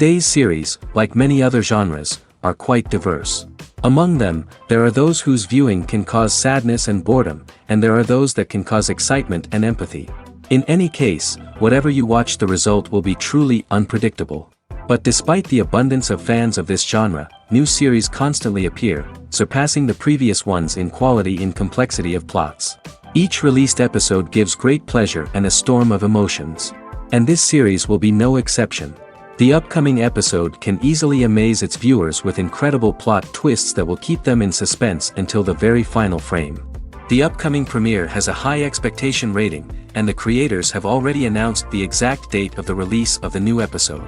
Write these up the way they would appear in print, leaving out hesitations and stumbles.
Today's series, like many other genres, are quite diverse. Among them, there are those whose viewing can cause sadness and boredom, and there are those that can cause excitement and empathy. In any case, whatever you watch, the result will be truly unpredictable. But despite the abundance of fans of this genre, new series constantly appear, surpassing the previous ones in quality and complexity of plots. Each released episode gives great pleasure and a storm of emotions. And this series will be no exception. The upcoming episode can easily amaze its viewers with incredible plot twists that will keep them in suspense until the very final frame. The upcoming premiere has a high expectation rating, and the creators have already announced the exact date of the release of the new episode.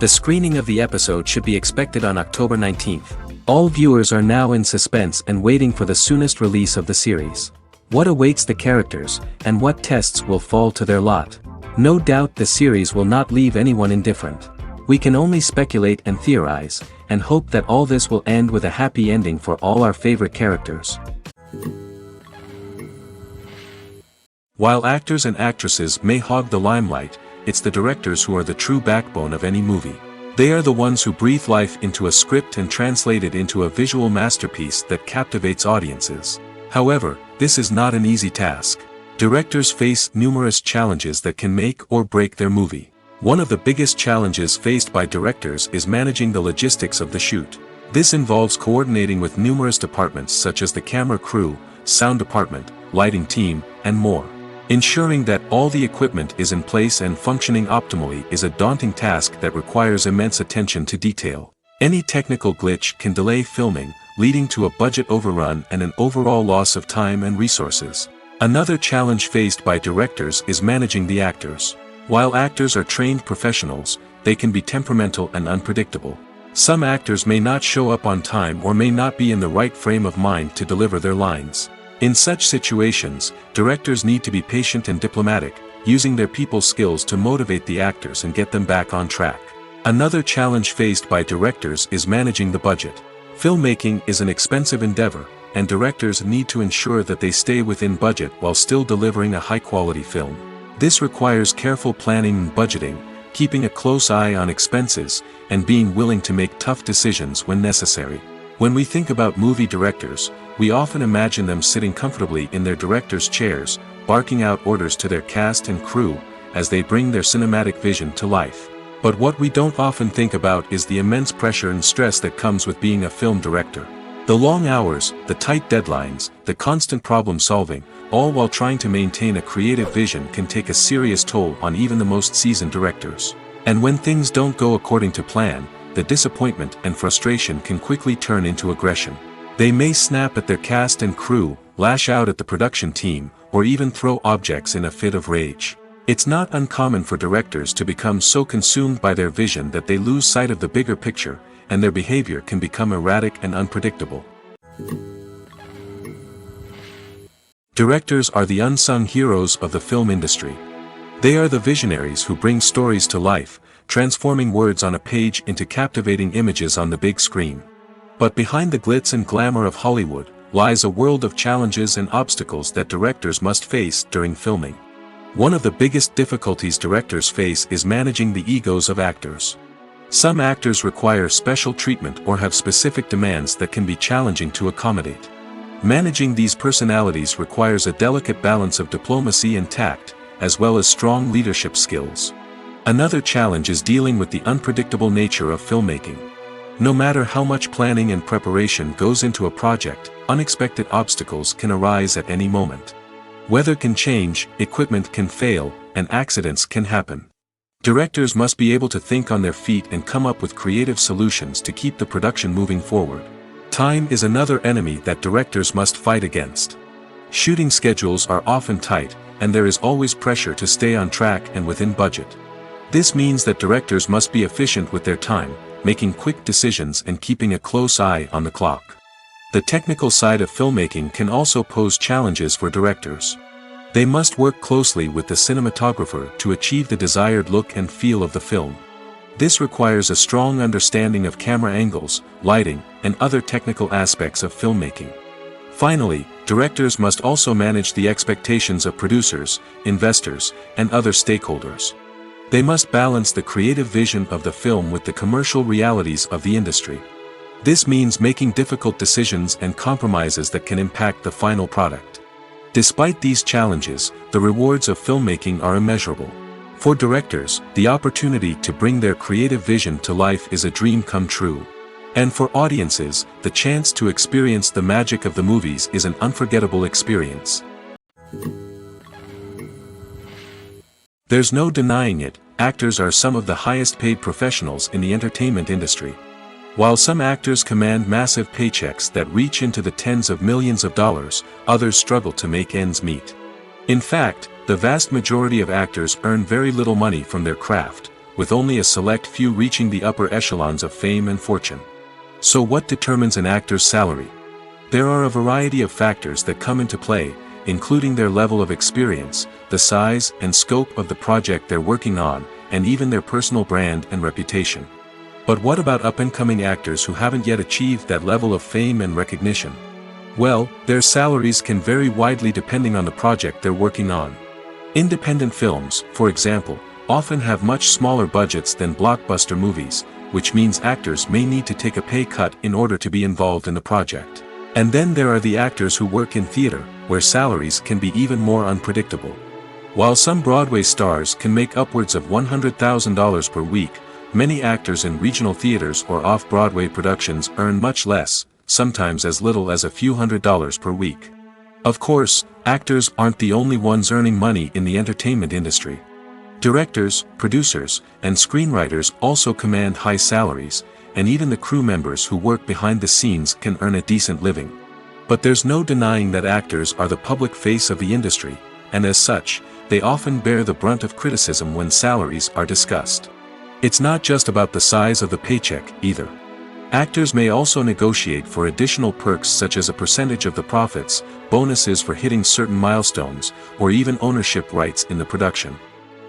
The screening of the episode should be expected on October 19th. All viewers are now in suspense and waiting for the soonest release of the series. What awaits the characters, and what tests will fall to their lot? No doubt the series will not leave anyone indifferent. We can only speculate and theorize, and hope that all this will end with a happy ending for all our favorite characters. While actors and actresses may hog the limelight, it's the directors who are the true backbone of any movie. They are the ones who breathe life into a script and translate it into a visual masterpiece that captivates audiences. However, this is not an easy task. Directors face numerous challenges that can make or break their movie. One of the biggest challenges faced by directors is managing the logistics of the shoot. This involves coordinating with numerous departments such as the camera crew, sound department, lighting team, and more. Ensuring that all the equipment is in place and functioning optimally is a daunting task that requires immense attention to detail. Any technical glitch can delay filming, leading to a budget overrun and an overall loss of time and resources. Another challenge faced by directors is managing the actors. While actors are trained professionals, they can be temperamental and unpredictable. Some actors may not show up on time or may not be in the right frame of mind to deliver their lines. In such situations, directors need to be patient and diplomatic, using their people skills to motivate the actors and get them back on track. Another challenge faced by directors is managing the budget. Filmmaking is an expensive endeavor, and directors need to ensure that they stay within budget while still delivering a high-quality film. This requires careful planning and budgeting, keeping a close eye on expenses, and being willing to make tough decisions when necessary. When we think about movie directors, we often imagine them sitting comfortably in their director's chairs, barking out orders to their cast and crew, as they bring their cinematic vision to life. But what we don't often think about is the immense pressure and stress that comes with being a film director. The long hours, the tight deadlines, the constant problem solving, all while trying to maintain a creative vision can take a serious toll on even the most seasoned directors. And when things don't go according to plan, the disappointment and frustration can quickly turn into aggression. They may snap at their cast and crew, lash out at the production team, or even throw objects in a fit of rage. It's not uncommon for directors to become so consumed by their vision that they lose sight of the bigger picture, and their behavior can become erratic and unpredictable. Directors are the unsung heroes of the film industry. They are the visionaries who bring stories to life, transforming words on a page into captivating images on the big screen. But behind the glitz and glamour of Hollywood lies a world of challenges and obstacles that directors must face during filming. One of the biggest difficulties directors face is managing the egos of actors. Some actors require special treatment or have specific demands that can be challenging to accommodate. Managing these personalities requires a delicate balance of diplomacy and tact, as well as strong leadership skills. Another challenge is dealing with the unpredictable nature of filmmaking. No matter how much planning and preparation goes into a project, unexpected obstacles can arise at any moment. Weather can change, equipment can fail, and accidents can happen. Directors must be able to think on their feet and come up with creative solutions to keep the production moving forward. Time is another enemy that directors must fight against. Shooting schedules are often tight, and there is always pressure to stay on track and within budget. This means that directors must be efficient with their time, making quick decisions and keeping a close eye on the clock. The technical side of filmmaking can also pose challenges for directors. They must work closely with the cinematographer to achieve the desired look and feel of the film. This requires a strong understanding of camera angles, lighting, and other technical aspects of filmmaking. Finally, directors must also manage the expectations of producers, investors, and other stakeholders. They must balance the creative vision of the film with the commercial realities of the industry. This means making difficult decisions and compromises that can impact the final product. Despite these challenges, the rewards of filmmaking are immeasurable. For directors, the opportunity to bring their creative vision to life is a dream come true. And for audiences, the chance to experience the magic of the movies is an unforgettable experience. There's no denying it, actors are some of the highest paid professionals in the entertainment industry. While some actors command massive paychecks that reach into the tens of millions of dollars, others struggle to make ends meet. In fact, the vast majority of actors earn very little money from their craft, with only a select few reaching the upper echelons of fame and fortune. So what determines an actor's salary? There are a variety of factors that come into play, including their level of experience, the size and scope of the project they're working on, and even their personal brand and reputation. But what about up-and-coming actors who haven't yet achieved that level of fame and recognition? Well, their salaries can vary widely depending on the project they're working on. Independent films, for example, often have much smaller budgets than blockbuster movies, which means actors may need to take a pay cut in order to be involved in the project. And then there are the actors who work in theater, where salaries can be even more unpredictable. While some Broadway stars can make upwards of $100,000 per week, many actors in regional theaters or off-Broadway productions earn much less, sometimes as little as a few $100s per week. Of course, actors aren't the only ones earning money in the entertainment industry. Directors, producers, and screenwriters also command high salaries, and even the crew members who work behind the scenes can earn a decent living. But there's no denying that actors are the public face of the industry, and as such, they often bear the brunt of criticism when salaries are discussed. It's not just about the size of the paycheck, either. Actors may also negotiate for additional perks such as a percentage of the profits, bonuses for hitting certain milestones, or even ownership rights in the production.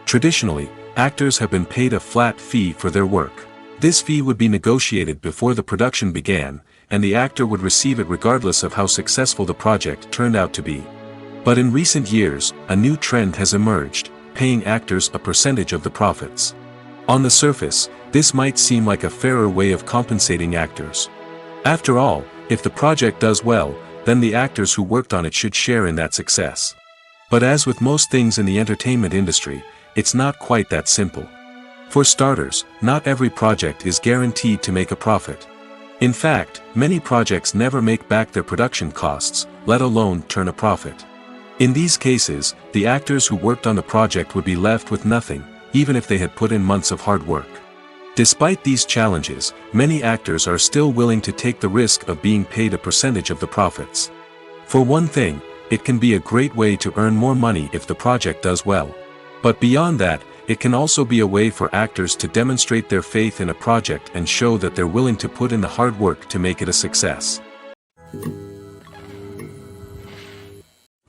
Traditionally, actors have been paid a flat fee for their work. This fee would be negotiated before the production began, and the actor would receive it regardless of how successful the project turned out to be. But in recent years, a new trend has emerged, paying actors a percentage of the profits. On the surface, this might seem like a fairer way of compensating actors. After all, if the project does well, then the actors who worked on it should share in that success. But as with most things in the entertainment industry, it's not quite that simple. For starters, not every project is guaranteed to make a profit. In fact, many projects never make back their production costs, let alone turn a profit. In these cases, the actors who worked on the project would be left with nothing, even if they had put in months of hard work. Despite these challenges, many actors are still willing to take the risk of being paid a percentage of the profits. For one thing, it can be a great way to earn more money if the project does well. But beyond that, it can also be a way for actors to demonstrate their faith in a project and show that they're willing to put in the hard work to make it a success.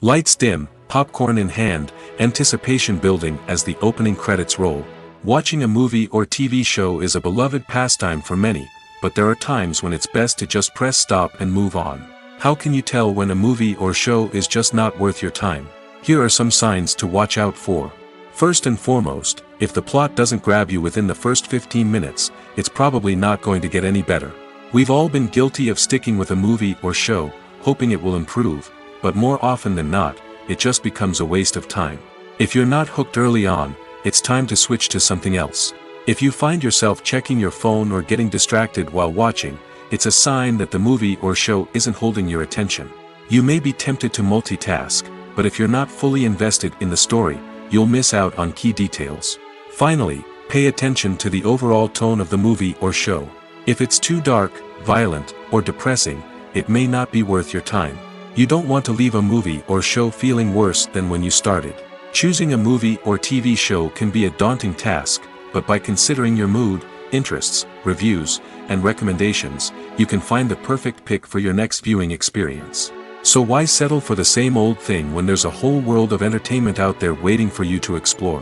Lights dim, popcorn in hand, anticipation building as the opening credits roll. Watching a movie or TV show is a beloved pastime for many, but there are times when it's best to just press stop and move on. How can you tell when a movie or show is just not worth your time? Here are some signs to watch out for. First and foremost, if the plot doesn't grab you within the first 15 minutes, it's probably not going to get any better. We've all been guilty of sticking with a movie or show, hoping it will improve, but more often than not, it just becomes a waste of time. If you're not hooked early on, it's time to switch to something else. If you find yourself checking your phone or getting distracted while watching, it's a sign that the movie or show isn't holding your attention. You may be tempted to multitask, but if you're not fully invested in the story, you'll miss out on key details. Finally, pay attention to the overall tone of the movie or show. If it's too dark, violent, or depressing, it may not be worth your time. You don't want to leave a movie or show feeling worse than when you started. Choosing a movie or TV show can be a daunting task, but by considering your mood, interests, reviews, and recommendations, you can find the perfect pick for your next viewing experience. So why settle for the same old thing when there's a whole world of entertainment out there waiting for you to explore?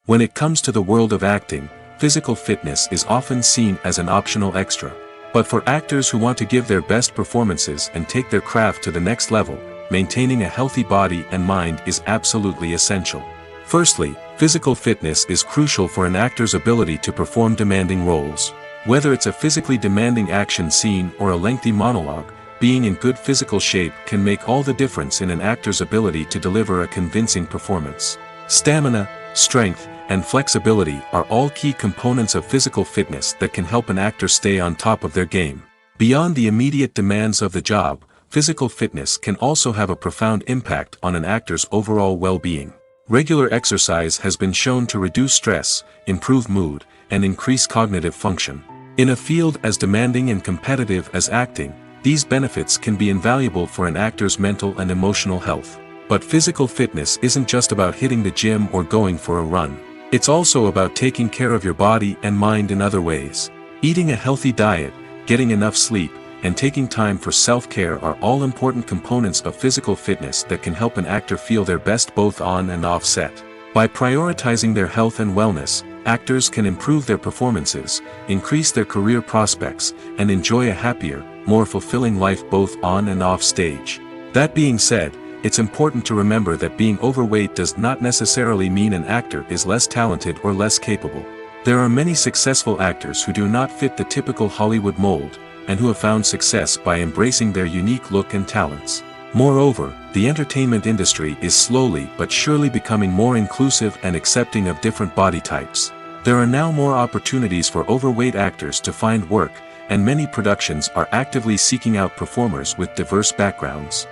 When it comes to the world of acting, physical fitness is often seen as an optional extra. But for actors who want to give their best performances and take their craft to the next level, maintaining a healthy body and mind is absolutely essential. Firstly, physical fitness is crucial for an actor's ability to perform demanding roles. Whether it's a physically demanding action scene or a lengthy monologue, being in good physical shape can make all the difference in an actor's ability to deliver a convincing performance. Stamina, strength, and flexibility are all key components of physical fitness that can help an actor stay on top of their game. Beyond the immediate demands of the job, physical fitness can also have a profound impact on an actor's overall well-being. Regular exercise has been shown to reduce stress, improve mood, and increase cognitive function. In a field as demanding and competitive as acting, these benefits can be invaluable for an actor's mental and emotional health. But physical fitness isn't just about hitting the gym or going for a run. It's also about taking care of your body and mind in other ways. Eating a healthy diet, getting enough sleep, and taking time for self-care are all important components of physical fitness that can help an actor feel their best both on and off set. By prioritizing their health and wellness, actors can improve their performances, increase their career prospects, and enjoy a happier, more fulfilling life both on and off stage. That being said, it's important to remember that being overweight does not necessarily mean an actor is less talented or less capable. There are many successful actors who do not fit the typical Hollywood mold, and who have found success by embracing their unique look and talents. Moreover, the entertainment industry is slowly but surely becoming more inclusive and accepting of different body types. There are now more opportunities for overweight actors to find work, and many productions are actively seeking out performers with diverse backgrounds.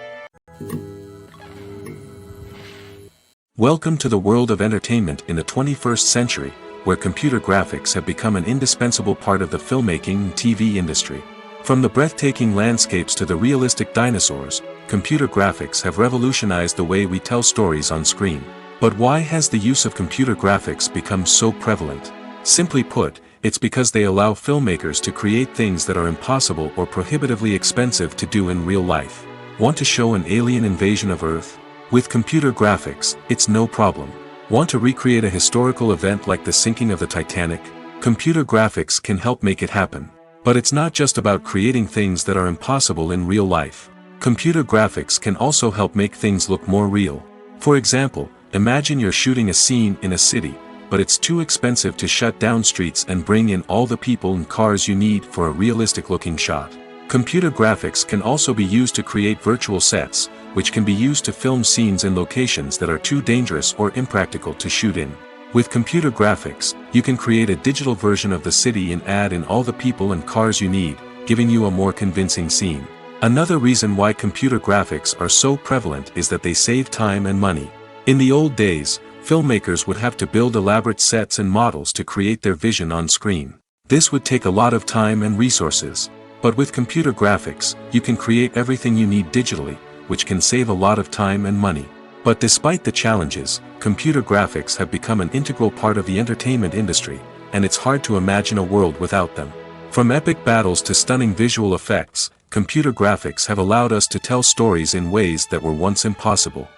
Welcome to the world of entertainment in the 21st century, where computer graphics have become an indispensable part of the filmmaking and TV industry. From the breathtaking landscapes to the realistic dinosaurs, computer graphics have revolutionized the way we tell stories on screen. But why has the use of computer graphics become so prevalent? Simply put, it's because they allow filmmakers to create things that are impossible or prohibitively expensive to do in real life. Want to show an alien invasion of Earth? With computer graphics, it's no problem. Want to recreate a historical event like the sinking of the Titanic? Computer graphics can help make it happen. But it's not just about creating things that are impossible in real life. Computer graphics can also help make things look more real. For example, imagine you're shooting a scene in a city, but it's too expensive to shut down streets and bring in all the people and cars you need for a realistic-looking shot. Computer graphics can also be used to create virtual sets, which can be used to film scenes in locations that are too dangerous or impractical to shoot in. With computer graphics, you can create a digital version of the city and add in all the people and cars you need, giving you a more convincing scene. Another reason why computer graphics are so prevalent is that they save time and money. In the old days, filmmakers would have to build elaborate sets and models to create their vision on screen. This would take a lot of time and resources. But with computer graphics, you can create everything you need digitally, which can save a lot of time and money. But despite the challenges, computer graphics have become an integral part of the entertainment industry, and it's hard to imagine a world without them. From epic battles to stunning visual effects, computer graphics have allowed us to tell stories in ways that were once impossible.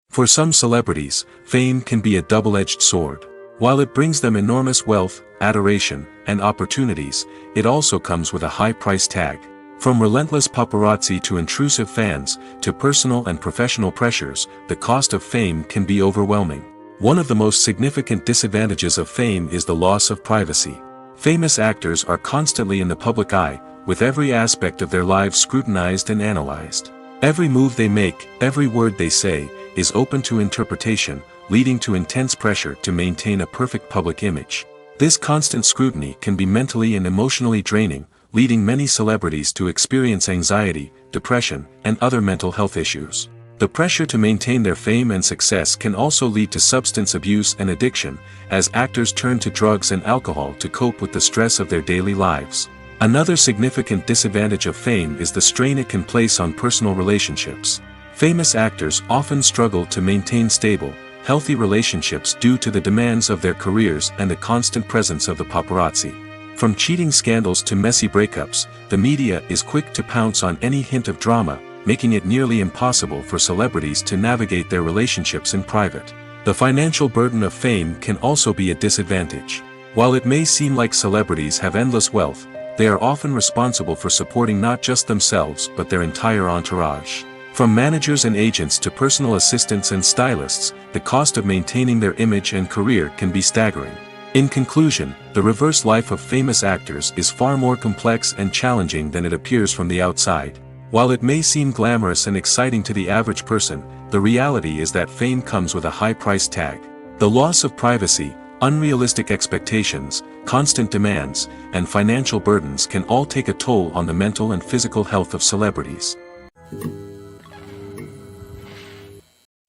For some celebrities, fame can be a double-edged sword. While it brings them enormous wealth, adoration, and opportunities, it also comes with a high price tag. From relentless paparazzi to intrusive fans, to personal and professional pressures, the cost of fame can be overwhelming. One of the most significant disadvantages of fame is the loss of privacy. Famous actors are constantly in the public eye, with every aspect of their lives scrutinized and analyzed. Every move they make, every word they say, is open to interpretation, leading to intense pressure to maintain a perfect public image. This constant scrutiny can be mentally and emotionally draining, leading many celebrities to experience anxiety, depression, and other mental health issues. The pressure to maintain their fame and success can also lead to substance abuse and addiction, as actors turn to drugs and alcohol to cope with the stress of their daily lives. Another significant disadvantage of fame is the strain it can place on personal relationships. Famous actors often struggle to maintain stable, healthy relationships due to the demands of their careers and the constant presence of the paparazzi. From cheating scandals to messy breakups, the media is quick to pounce on any hint of drama, making it nearly impossible for celebrities to navigate their relationships in private. The financial burden of fame can also be a disadvantage. While it may seem like celebrities have endless wealth, they are often responsible for supporting not just themselves but their entire entourage. From managers and agents to personal assistants and stylists, the cost of maintaining their image and career can be staggering. In conclusion, the reverse life of famous actors is far more complex and challenging than it appears from the outside. While it may seem glamorous and exciting to the average person, the reality is that fame comes with a high price tag. The loss of privacy, unrealistic expectations, constant demands, and financial burdens can all take a toll on the mental and physical health of celebrities.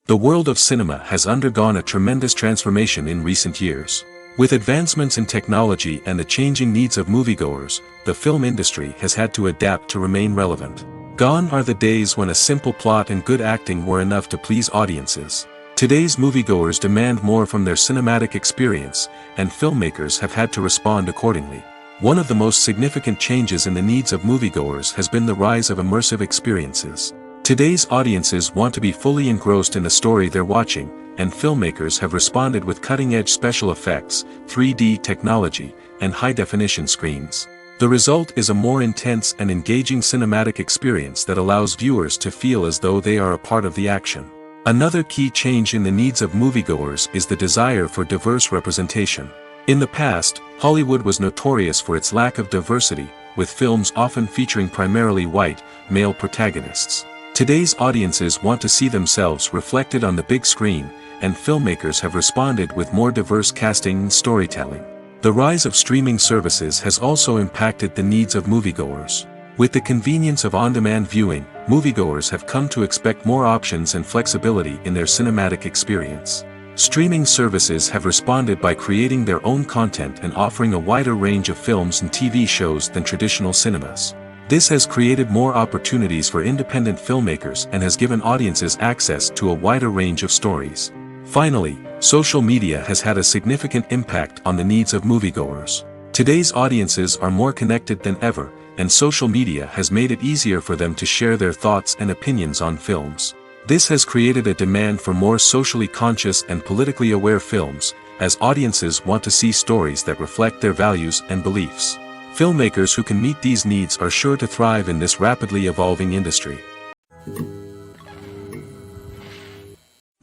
The world of cinema has undergone a tremendous transformation in recent years. With advancements in technology and the changing needs of moviegoers, the film industry has had to adapt to remain relevant. Gone are the days when a simple plot and good acting were enough to please audiences. Today's moviegoers demand more from their cinematic experience, and filmmakers have had to respond accordingly. One of the most significant changes in the needs of moviegoers has been the rise of immersive experiences. Today's audiences want to be fully engrossed in the story they're watching, and filmmakers have responded with cutting-edge special effects, 3D technology, and high-definition screens. The result is a more intense and engaging cinematic experience that allows viewers to feel as though they are a part of the action. Another key change in the needs of moviegoers is the desire for diverse representation. In the past, Hollywood was notorious for its lack of diversity, with films often featuring primarily white, male protagonists. Today's audiences want to see themselves reflected on the big screen, and filmmakers have responded with more diverse casting and storytelling. The rise of streaming services has also impacted the needs of moviegoers. With the convenience of on-demand viewing, moviegoers have come to expect more options and flexibility in their cinematic experience. Streaming services have responded by creating their own content and offering a wider range of films and TV shows than traditional cinemas. This has created more opportunities for independent filmmakers and has given audiences access to a wider range of stories. Finally, social media has had a significant impact on the needs of moviegoers. Today's audiences are more connected than ever, and social media has made it easier for them to share their thoughts and opinions on films. This has created a demand for more socially conscious and politically aware films, as audiences want to see stories that reflect their values and beliefs. Filmmakers who can meet these needs are sure to thrive in this rapidly evolving industry.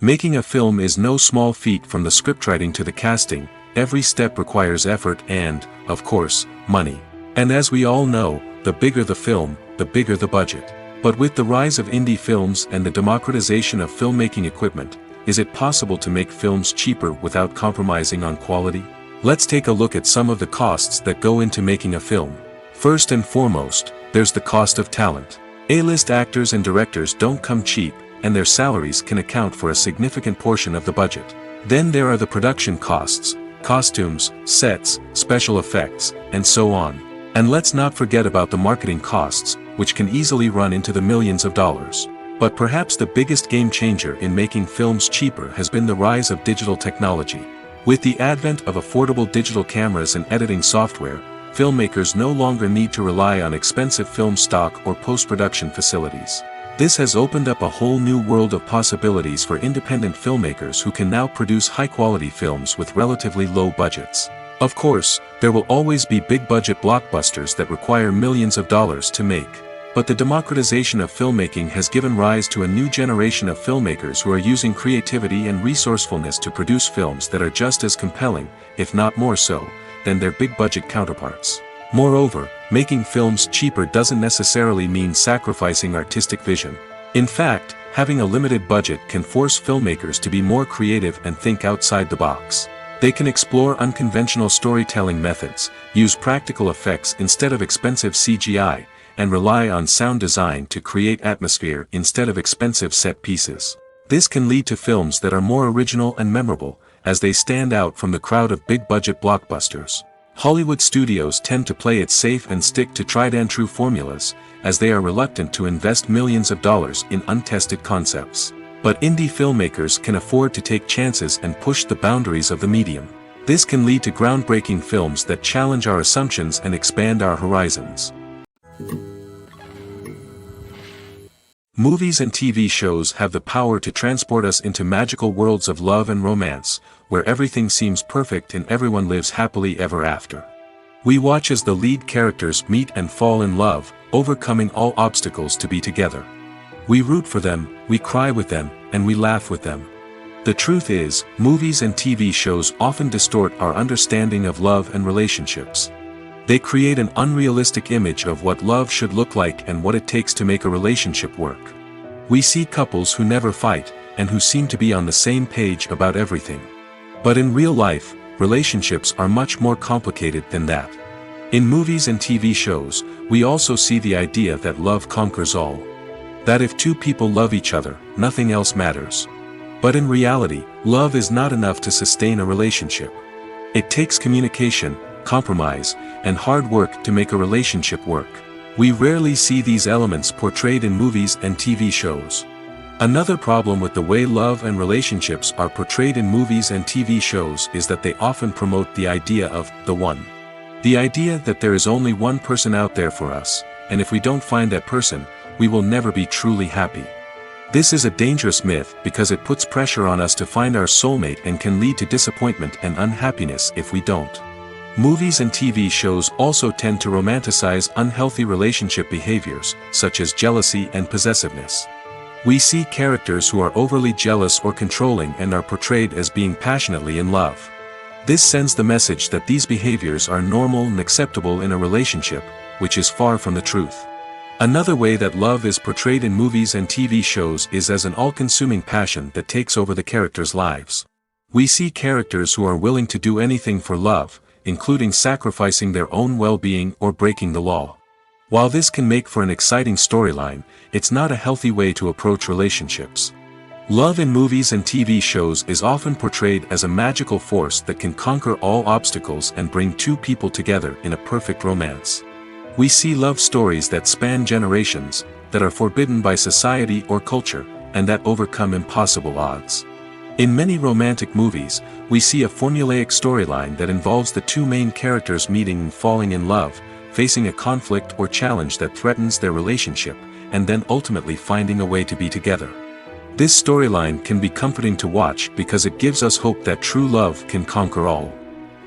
Making a film is no small feat. From the scriptwriting to the casting, every step requires effort and, of course, money. And as we all know, the bigger the film, the bigger the budget. But with the rise of indie films and the democratization of filmmaking equipment, is it possible to make films cheaper without compromising on quality? Let's take a look at some of the costs that go into making a film. First and foremost, there's the cost of talent. A-list actors and directors don't come cheap, and their salaries can account for a significant portion of the budget. Then there are the production costs, costumes, sets, special effects, and so on. And let's not forget about the marketing costs, which can easily run into the millions of dollars. But perhaps the biggest game changer in making films cheaper has been the rise of digital technology. With the advent of affordable digital cameras and editing software, filmmakers no longer need to rely on expensive film stock or post-production facilities. This has opened up a whole new world of possibilities for independent filmmakers who can now produce high-quality films with relatively low budgets. Of course, there will always be big-budget blockbusters that require millions of dollars to make. But the democratization of filmmaking has given rise to a new generation of filmmakers who are using creativity and resourcefulness to produce films that are just as compelling, if not more so, than their big-budget counterparts. Moreover, making films cheaper doesn't necessarily mean sacrificing artistic vision. In fact, having a limited budget can force filmmakers to be more creative and think outside the box. They can explore unconventional storytelling methods, use practical effects instead of expensive CGI, and rely on sound design to create atmosphere instead of expensive set pieces. This can lead to films that are more original and memorable, as they stand out from the crowd of big-budget blockbusters. Hollywood studios tend to play it safe and stick to tried-and-true formulas, as they are reluctant to invest millions of dollars in untested concepts. But indie filmmakers can afford to take chances and push the boundaries of the medium. This can lead to groundbreaking films that challenge our assumptions and expand our horizons. Movies and TV shows have the power to transport us into magical worlds of love and romance, where everything seems perfect and everyone lives happily ever after. We watch as the lead characters meet and fall in love, overcoming all obstacles to be together. We root for them, we cry with them, and we laugh with them. The truth is, movies and TV shows often distort our understanding of love and relationships. They create an unrealistic image of what love should look like and what it takes to make a relationship work. We see couples who never fight, and who seem to be on the same page about everything. But in real life, relationships are much more complicated than that. In movies and TV shows, we also see the idea that love conquers all. That if two people love each other, nothing else matters. But in reality, love is not enough to sustain a relationship. It takes communication, compromise, and hard work to make a relationship work. We rarely see these elements portrayed in movies and TV shows. Another problem with the way love and relationships are portrayed in movies and TV shows is that they often promote the idea of the one. The idea that there is only one person out there for us, and if we don't find that person, we will never be truly happy. This is a dangerous myth because it puts pressure on us to find our soulmate and can lead to disappointment and unhappiness if we don't. Movies and TV shows also tend to romanticize unhealthy relationship behaviors, such as jealousy and possessiveness. We see characters who are overly jealous or controlling and are portrayed as being passionately in love. This sends the message that these behaviors are normal and acceptable in a relationship, which is far from the truth. Another way that love is portrayed in movies and TV shows is as an all-consuming passion that takes over the characters' lives. We see characters who are willing to do anything for love, including sacrificing their own well-being or breaking the law. While this can make for an exciting storyline, it's not a healthy way to approach relationships. Love in movies and TV shows is often portrayed as a magical force that can conquer all obstacles and bring two people together in a perfect romance. We see love stories that span generations, that are forbidden by society or culture, and that overcome impossible odds. In many romantic movies, we see a formulaic storyline that involves the two main characters meeting and falling in love, facing a conflict or challenge that threatens their relationship, and then ultimately finding a way to be together. This storyline can be comforting to watch because it gives us hope that true love can conquer all.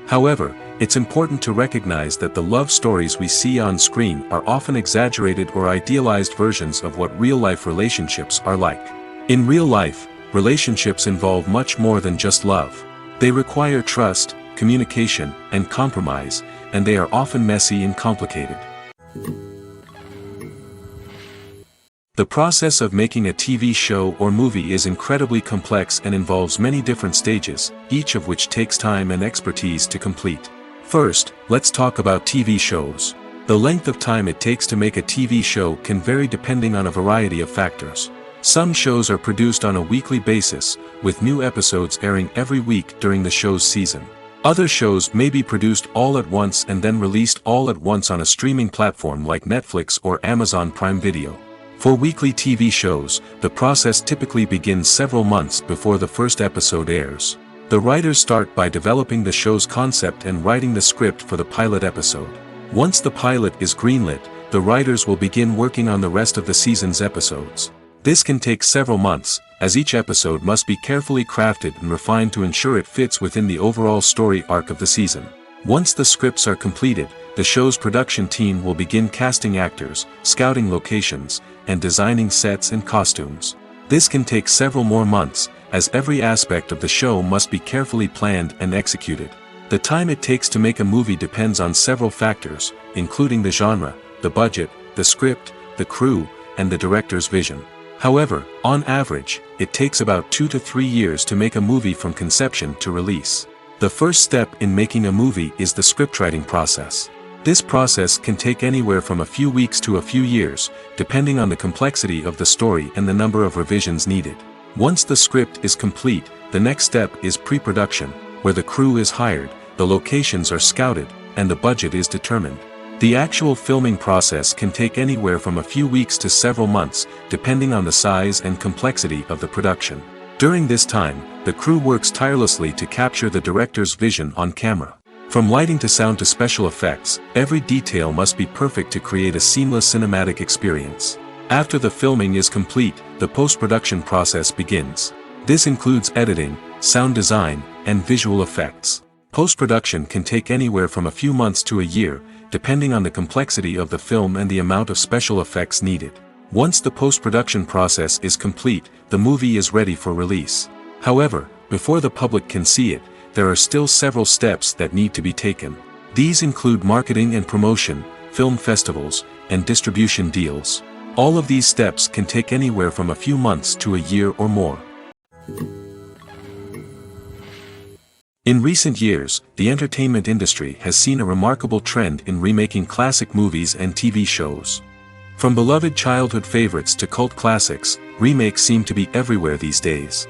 However, it's important to recognize that the love stories we see on screen are often exaggerated or idealized versions of what real-life relationships are like. In real life, relationships involve much more than just love. They require trust, communication, and compromise, and they are often messy and complicated. The process of making a TV show or movie is incredibly complex and involves many different stages, each of which takes time and expertise to complete. First, let's talk about TV shows. The length of time it takes to make a TV show can vary depending on a variety of factors. Some shows are produced on a weekly basis, with new episodes airing every week during the show's season. Other shows may be produced all at once and then released all at once on a streaming platform like Netflix or Amazon Prime Video. For weekly TV shows, the process typically begins several months before the first episode airs. The writers start by developing the show's concept and writing the script for the pilot episode. Once the pilot is greenlit, the writers will begin working on the rest of the season's episodes. This can take several months, as each episode must be carefully crafted and refined to ensure it fits within the overall story arc of the season. Once the scripts are completed, the show's production team will begin casting actors, scouting locations, and designing sets and costumes. This can take several more months, as every aspect of the show must be carefully planned and executed. The time it takes to make a movie depends on several factors, including the genre, the budget, the script, the crew, and the director's vision. However, on average, it takes about 2 to 3 years to make a movie from conception to release. The first step in making a movie is the scriptwriting process. This process can take anywhere from a few weeks to a few years, depending on the complexity of the story and the number of revisions needed. Once the script is complete, the next step is pre-production, where the crew is hired, the locations are scouted, and the budget is determined. The actual filming process can take anywhere from a few weeks to several months, depending on the size and complexity of the production. During this time, the crew works tirelessly to capture the director's vision on camera. From lighting to sound to special effects, every detail must be perfect to create a seamless cinematic experience. After the filming is complete, the post-production process begins. This includes editing, sound design, and visual effects. Post-production can take anywhere from a few months to a year, depending on the complexity of the film and the amount of special effects needed. Once the post-production process is complete, the movie is ready for release. However, before the public can see it, there are still several steps that need to be taken. These include marketing and promotion, film festivals, and distribution deals. All of these steps can take anywhere from a few months to a year or more. In recent years, the entertainment industry has seen a remarkable trend in remaking classic movies and TV shows. From beloved childhood favorites to cult classics, remakes seem to be everywhere these days.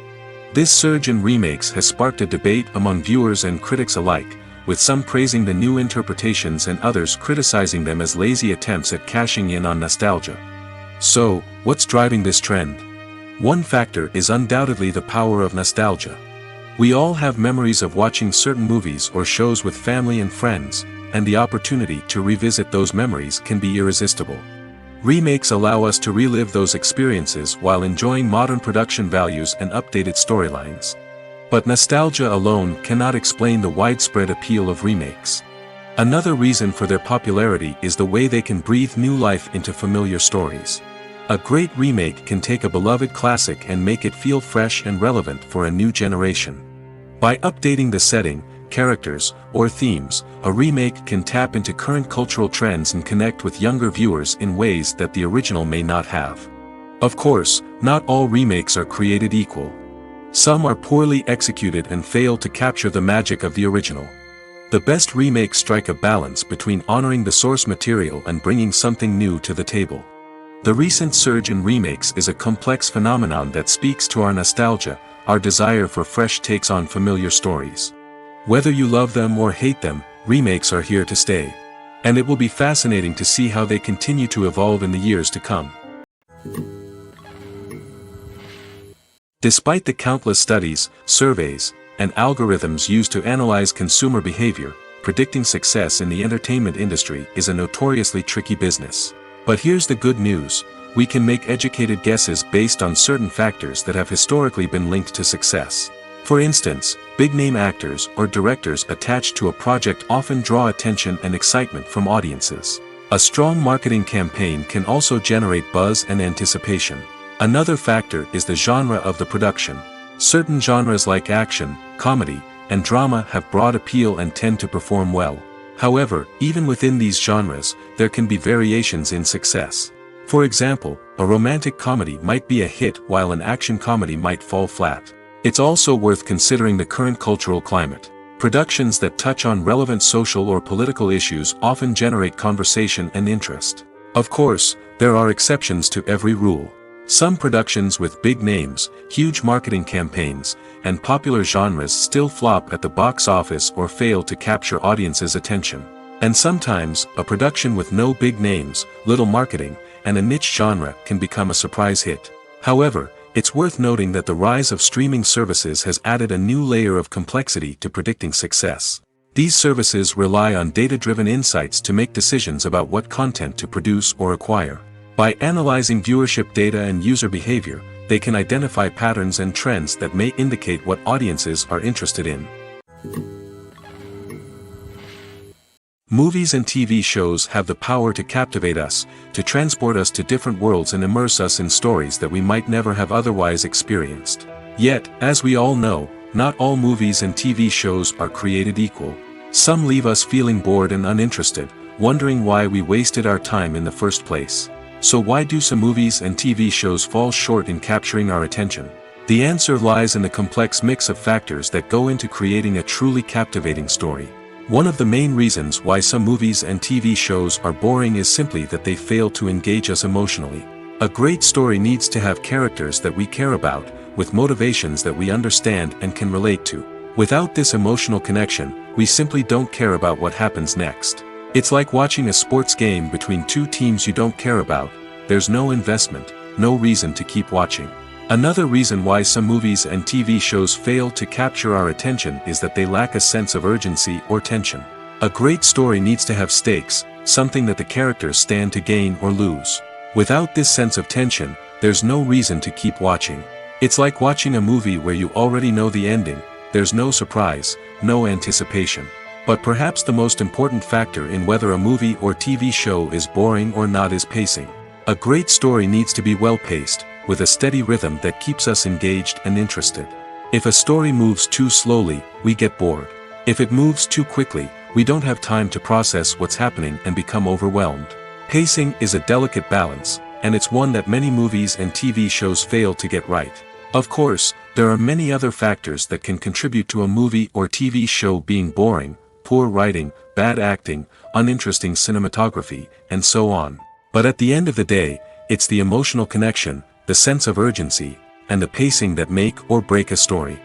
This surge in remakes has sparked a debate among viewers and critics alike, with some praising the new interpretations and others criticizing them as lazy attempts at cashing in on nostalgia. So, what's driving this trend? One factor is undoubtedly the power of nostalgia. We all have memories of watching certain movies or shows with family and friends, and the opportunity to revisit those memories can be irresistible. Remakes allow us to relive those experiences while enjoying modern production values and updated storylines. But nostalgia alone cannot explain the widespread appeal of remakes. Another reason for their popularity is the way they can breathe new life into familiar stories. A great remake can take a beloved classic and make it feel fresh and relevant for a new generation. By updating the setting, characters, or themes, a remake can tap into current cultural trends and connect with younger viewers in ways that the original may not have. Of course, not all remakes are created equal. Some are poorly executed and fail to capture the magic of the original. The best remakes strike a balance between honoring the source material and bringing something new to the table. The recent surge in remakes is a complex phenomenon that speaks to our nostalgia, our desire for fresh takes on familiar stories. Whether you love them or hate them, remakes are here to stay. And it will be fascinating to see how they continue to evolve in the years to come. Despite the countless studies, surveys, and algorithms used to analyze consumer behavior, predicting success in the entertainment industry is a notoriously tricky business. But here's the good news: we can make educated guesses based on certain factors that have historically been linked to success. For instance, big-name actors or directors attached to a project often draw attention and excitement from audiences. A strong marketing campaign can also generate buzz and anticipation. Another factor is the genre of the production. Certain genres like action, comedy, and drama have broad appeal and tend to perform well. However, even within these genres, there can be variations in success. For example, a romantic comedy might be a hit while an action comedy might fall flat. It's also worth considering the current cultural climate. Productions that touch on relevant social or political issues often generate conversation and interest. Of course, there are exceptions to every rule. Some productions with big names, huge marketing campaigns, and popular genres still flop at the box office or fail to capture audiences' attention. And sometimes, a production with no big names, little marketing, and a niche genre can become a surprise hit. However, it's worth noting that the rise of streaming services has added a new layer of complexity to predicting success. These services rely on data-driven insights to make decisions about what content to produce or acquire. By analyzing viewership data and user behavior, they can identify patterns and trends that may indicate what audiences are interested in. Movies and TV shows have the power to captivate us, to transport us to different worlds and immerse us in stories that we might never have otherwise experienced. Yet, as we all know, not all movies and TV shows are created equal. Some leave us feeling bored and uninterested, wondering why we wasted our time in the first place. So why do some movies and TV shows fall short in capturing our attention? The answer lies in the complex mix of factors that go into creating a truly captivating story. One of the main reasons why some movies and TV shows are boring is simply that they fail to engage us emotionally. A great story needs to have characters that we care about, with motivations that we understand and can relate to. Without this emotional connection, we simply don't care about what happens next. It's like watching a sports game between two teams you don't care about. There's no investment, no reason to keep watching. Another reason why some movies and TV shows fail to capture our attention is that they lack a sense of urgency or tension. A great story needs to have stakes, something that the characters stand to gain or lose. Without this sense of tension, there's no reason to keep watching. It's like watching a movie where you already know the ending, there's no surprise, no anticipation. But perhaps the most important factor in whether a movie or TV show is boring or not is pacing. A great story needs to be well-paced, with a steady rhythm that keeps us engaged and interested. If a story moves too slowly, we get bored. If it moves too quickly, we don't have time to process what's happening and become overwhelmed. Pacing is a delicate balance, and it's one that many movies and TV shows fail to get right. Of course, there are many other factors that can contribute to a movie or TV show being boring: poor writing, bad acting, uninteresting cinematography, and so on. But at the end of the day, it's the emotional connection, the sense of urgency, and the pacing that make or break a story.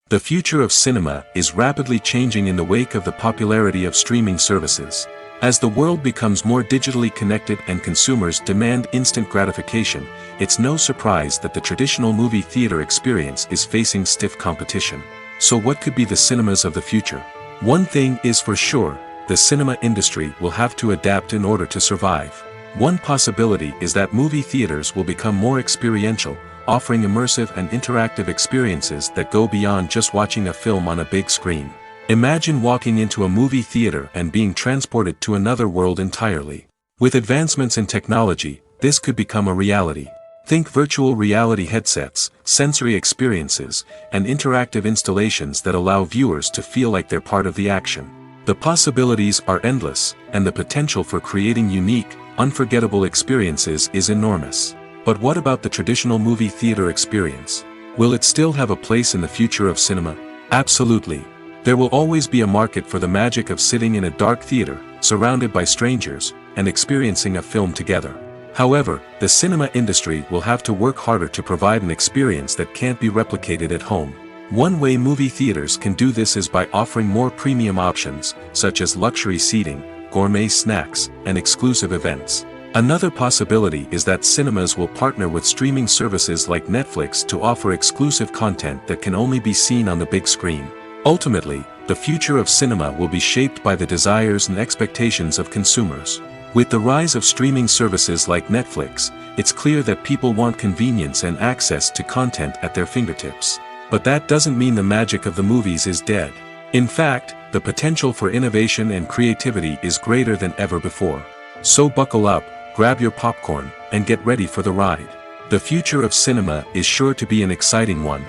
The future of cinema is rapidly changing in the wake of the popularity of streaming services. As the world becomes more digitally connected and consumers demand instant gratification, it's no surprise that the traditional movie theater experience is facing stiff competition. So what could be the cinemas of the future? One thing is for sure, the cinema industry will have to adapt in order to survive. One possibility is that movie theaters will become more experiential, offering immersive and interactive experiences that go beyond just watching a film on a big screen. Imagine walking into a movie theater and being transported to another world entirely. With advancements in technology, this could become a reality. Think virtual reality headsets, sensory experiences, and interactive installations that allow viewers to feel like they're part of the action. The possibilities are endless, and the potential for creating unique, unforgettable experiences is enormous. But what about the traditional movie theater experience? Will it still have a place in the future of cinema? Absolutely. There will always be a market for the magic of sitting in a dark theater, surrounded by strangers, and experiencing a film together. However, the cinema industry will have to work harder to provide an experience that can't be replicated at home. One way movie theaters can do this is by offering more premium options, such as luxury seating, gourmet snacks, and exclusive events. Another possibility is that cinemas will partner with streaming services like Netflix to offer exclusive content that can only be seen on the big screen. Ultimately, the future of cinema will be shaped by the desires and expectations of consumers. With the rise of streaming services like Netflix, it's clear that people want convenience and access to content at their fingertips. But that doesn't mean the magic of the movies is dead. In fact, the potential for innovation and creativity is greater than ever before. So buckle up, grab your popcorn, and get ready for the ride. The future of cinema is sure to be an exciting one.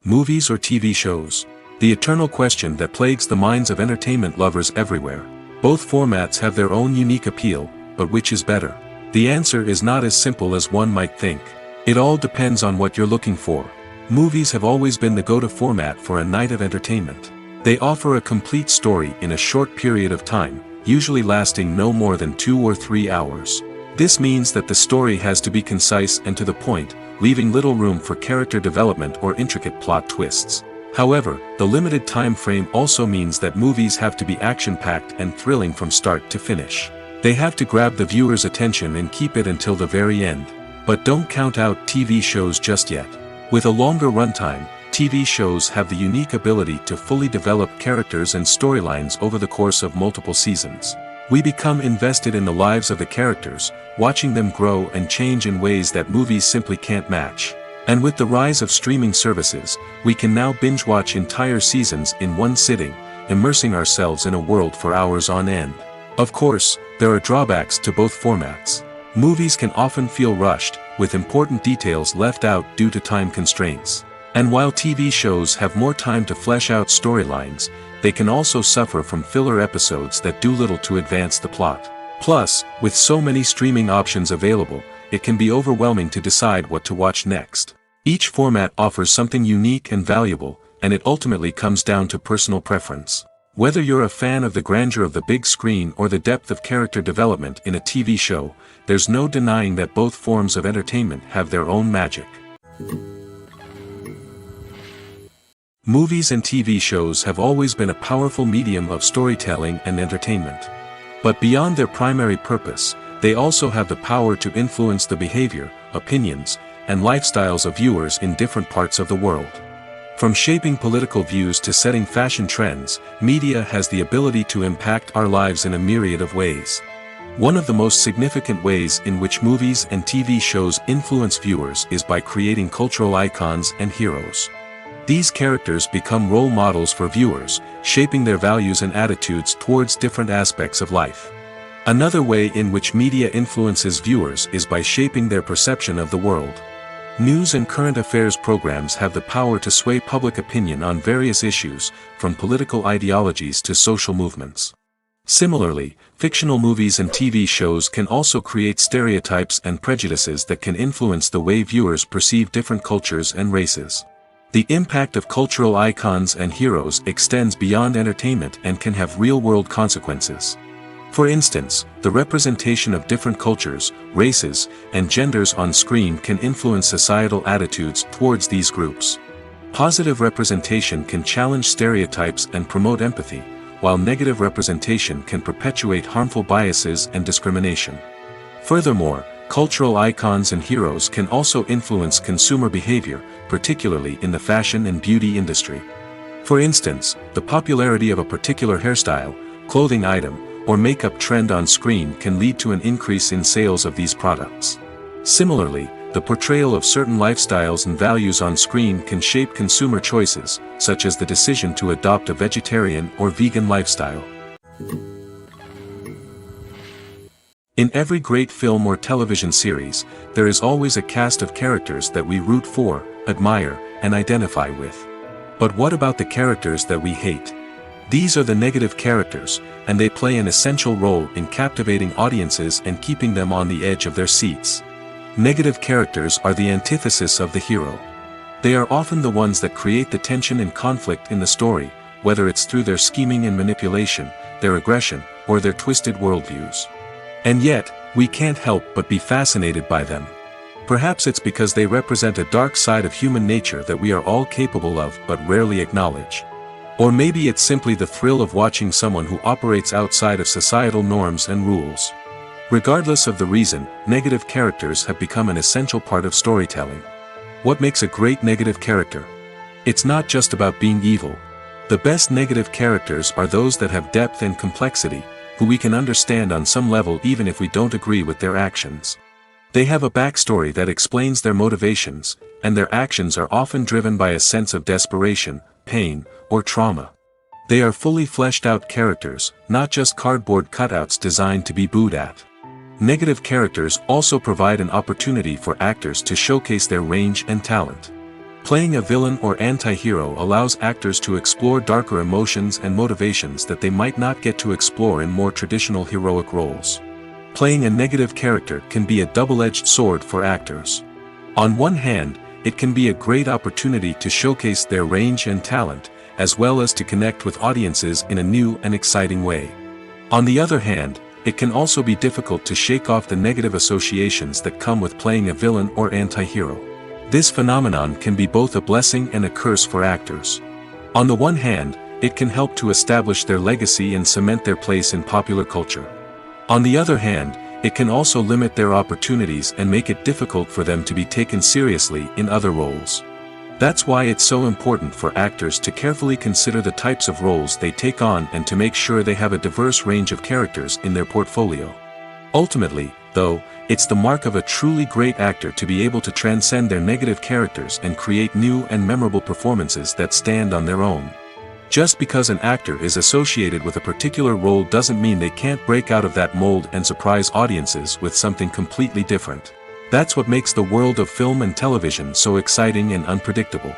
Movies or TV shows? The eternal question that plagues the minds of entertainment lovers everywhere. Both formats have their own unique appeal, but which is better? The answer is not as simple as one might think. It all depends on what you're looking for. Movies have always been the go-to format for a night of entertainment. They offer a complete story in a short period of time, usually lasting no more than 2 or 3 hours. This means that the story has to be concise and to the point, leaving little room for character development or intricate plot twists. However, the limited time frame also means that movies have to be action-packed and thrilling from start to finish. They have to grab the viewer's attention and keep it until the very end. But don't count out TV shows just yet. With a longer runtime, TV shows have the unique ability to fully develop characters and storylines over the course of multiple seasons. We become invested in the lives of the characters, watching them grow and change in ways that movies simply can't match. And with the rise of streaming services, we can now binge-watch entire seasons in one sitting, immersing ourselves in a world for hours on end. Of course, there are drawbacks to both formats. Movies can often feel rushed, with important details left out due to time constraints. And while TV shows have more time to flesh out storylines, they can also suffer from filler episodes that do little to advance the plot. Plus, with so many streaming options available, it can be overwhelming to decide what to watch next. Each format offers something unique and valuable, and it ultimately comes down to personal preference. Whether you're a fan of the grandeur of the big screen or the depth of character development in a TV show, there's no denying that both forms of entertainment have their own magic. Movies and TV shows have always been a powerful medium of storytelling and entertainment. But beyond their primary purpose, they also have the power to influence the behavior, opinions, and lifestyles of viewers in different parts of the world. From shaping political views to setting fashion trends, media has the ability to impact our lives in a myriad of ways. One of the most significant ways in which movies and TV shows influence viewers is by creating cultural icons and heroes. These characters become role models for viewers, shaping their values and attitudes towards different aspects of life. Another way in which media influences viewers is by shaping their perception of the world. News and current affairs programs have the power to sway public opinion on various issues, from political ideologies to social movements. Similarly, fictional movies and TV shows can also create stereotypes and prejudices that can influence the way viewers perceive different cultures and races. The impact of cultural icons and heroes extends beyond entertainment and can have real-world consequences. For instance, the representation of different cultures, races, and genders on screen can influence societal attitudes towards these groups. Positive representation can challenge stereotypes and promote empathy, while negative representation can perpetuate harmful biases and discrimination. Furthermore, cultural icons and heroes can also influence consumer behavior, particularly in the fashion and beauty industry. For instance, the popularity of a particular hairstyle, clothing item, or makeup trend on screen can lead to an increase in sales of these products. Similarly, the portrayal of certain lifestyles and values on screen can shape consumer choices, such as the decision to adopt a vegetarian or vegan lifestyle. In every great film or television series, there is always a cast of characters that we root for, admire, and identify with. But what about the characters that we hate? These are the negative characters, and they play an essential role in captivating audiences and keeping them on the edge of their seats. Negative characters are the antithesis of the hero. They are often the ones that create the tension and conflict in the story, whether it's through their scheming and manipulation, their aggression, or their twisted worldviews. And yet, we can't help but be fascinated by them. Perhaps it's because they represent a dark side of human nature that we are all capable of but rarely acknowledge. Or maybe it's simply the thrill of watching someone who operates outside of societal norms and rules. Regardless of the reason, negative characters have become an essential part of storytelling. What makes a great negative character? It's not just about being evil. The best negative characters are those that have depth and complexity, who we can understand on some level even if we don't agree with their actions. They have a backstory that explains their motivations, and their actions are often driven by a sense of desperation, pain, or trauma. They are fully fleshed out characters, not just cardboard cutouts designed to be booed at. Negative characters also provide an opportunity for actors to showcase their range and talent. Playing a villain or anti-hero allows actors to explore darker emotions and motivations that they might not get to explore in more traditional heroic roles. Playing a negative character can be a double-edged sword for actors. On one hand, it can be a great opportunity to showcase their range and talent, as well as to connect with audiences in a new and exciting way. On the other hand, it can also be difficult to shake off the negative associations that come with playing a villain or anti-hero. This phenomenon can be both a blessing and a curse for actors. On the one hand, it can help to establish their legacy and cement their place in popular culture. On the other hand, it can also limit their opportunities and make it difficult for them to be taken seriously in other roles. That's why it's so important for actors to carefully consider the types of roles they take on and to make sure they have a diverse range of characters in their portfolio. Ultimately, though, it's the mark of a truly great actor to be able to transcend their negative characters and create new and memorable performances that stand on their own. Just because an actor is associated with a particular role doesn't mean they can't break out of that mold and surprise audiences with something completely different. That's what makes the world of film and television so exciting and unpredictable.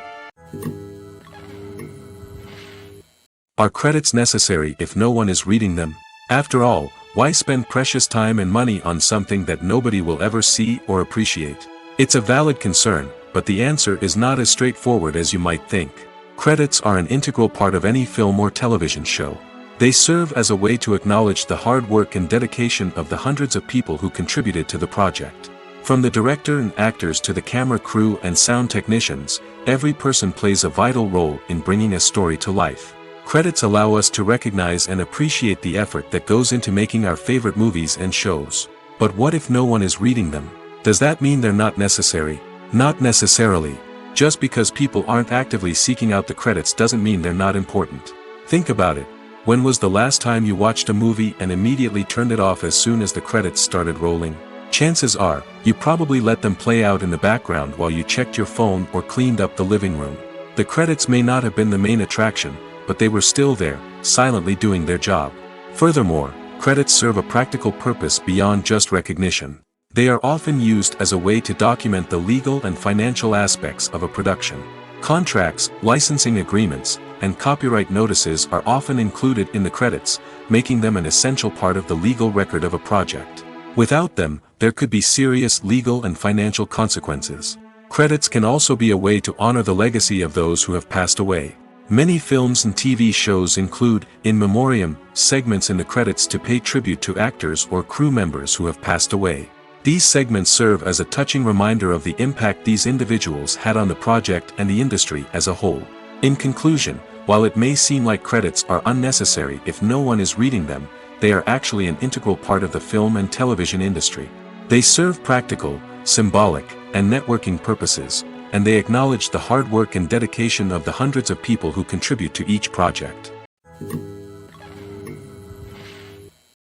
Are credits necessary if no one is reading them? After all, why spend precious time and money on something that nobody will ever see or appreciate? It's a valid concern, but the answer is not as straightforward as you might think. Credits are an integral part of any film or television show. They serve as a way to acknowledge the hard work and dedication of the hundreds of people who contributed to the project. From the director and actors to the camera crew and sound technicians, every person plays a vital role in bringing a story to life. Credits allow us to recognize and appreciate the effort that goes into making our favorite movies and shows. But what if no one is reading them? Does that mean they're not necessary? Not necessarily. Just because people aren't actively seeking out the credits doesn't mean they're not important. Think about it. When was the last time you watched a movie and immediately turned it off as soon as the credits started rolling? Chances are, you probably let them play out in the background while you checked your phone or cleaned up the living room. The credits may not have been the main attraction, but they were still there, silently doing their job. Furthermore, credits serve a practical purpose beyond just recognition. They are often used as a way to document the legal and financial aspects of a production. Contracts, licensing agreements, and copyright notices are often included in the credits, making them an essential part of the legal record of a project. Without them, there could be serious legal and financial consequences. Credits can also be a way to honor the legacy of those who have passed away. Many films and TV shows include, in memoriam, segments in the credits to pay tribute to actors or crew members who have passed away. These segments serve as a touching reminder of the impact these individuals had on the project and the industry as a whole. In conclusion, while it may seem like credits are unnecessary if no one is reading them, they are actually an integral part of the film and television industry. They serve practical, symbolic, and networking purposes, and they acknowledge the hard work and dedication of the hundreds of people who contribute to each project.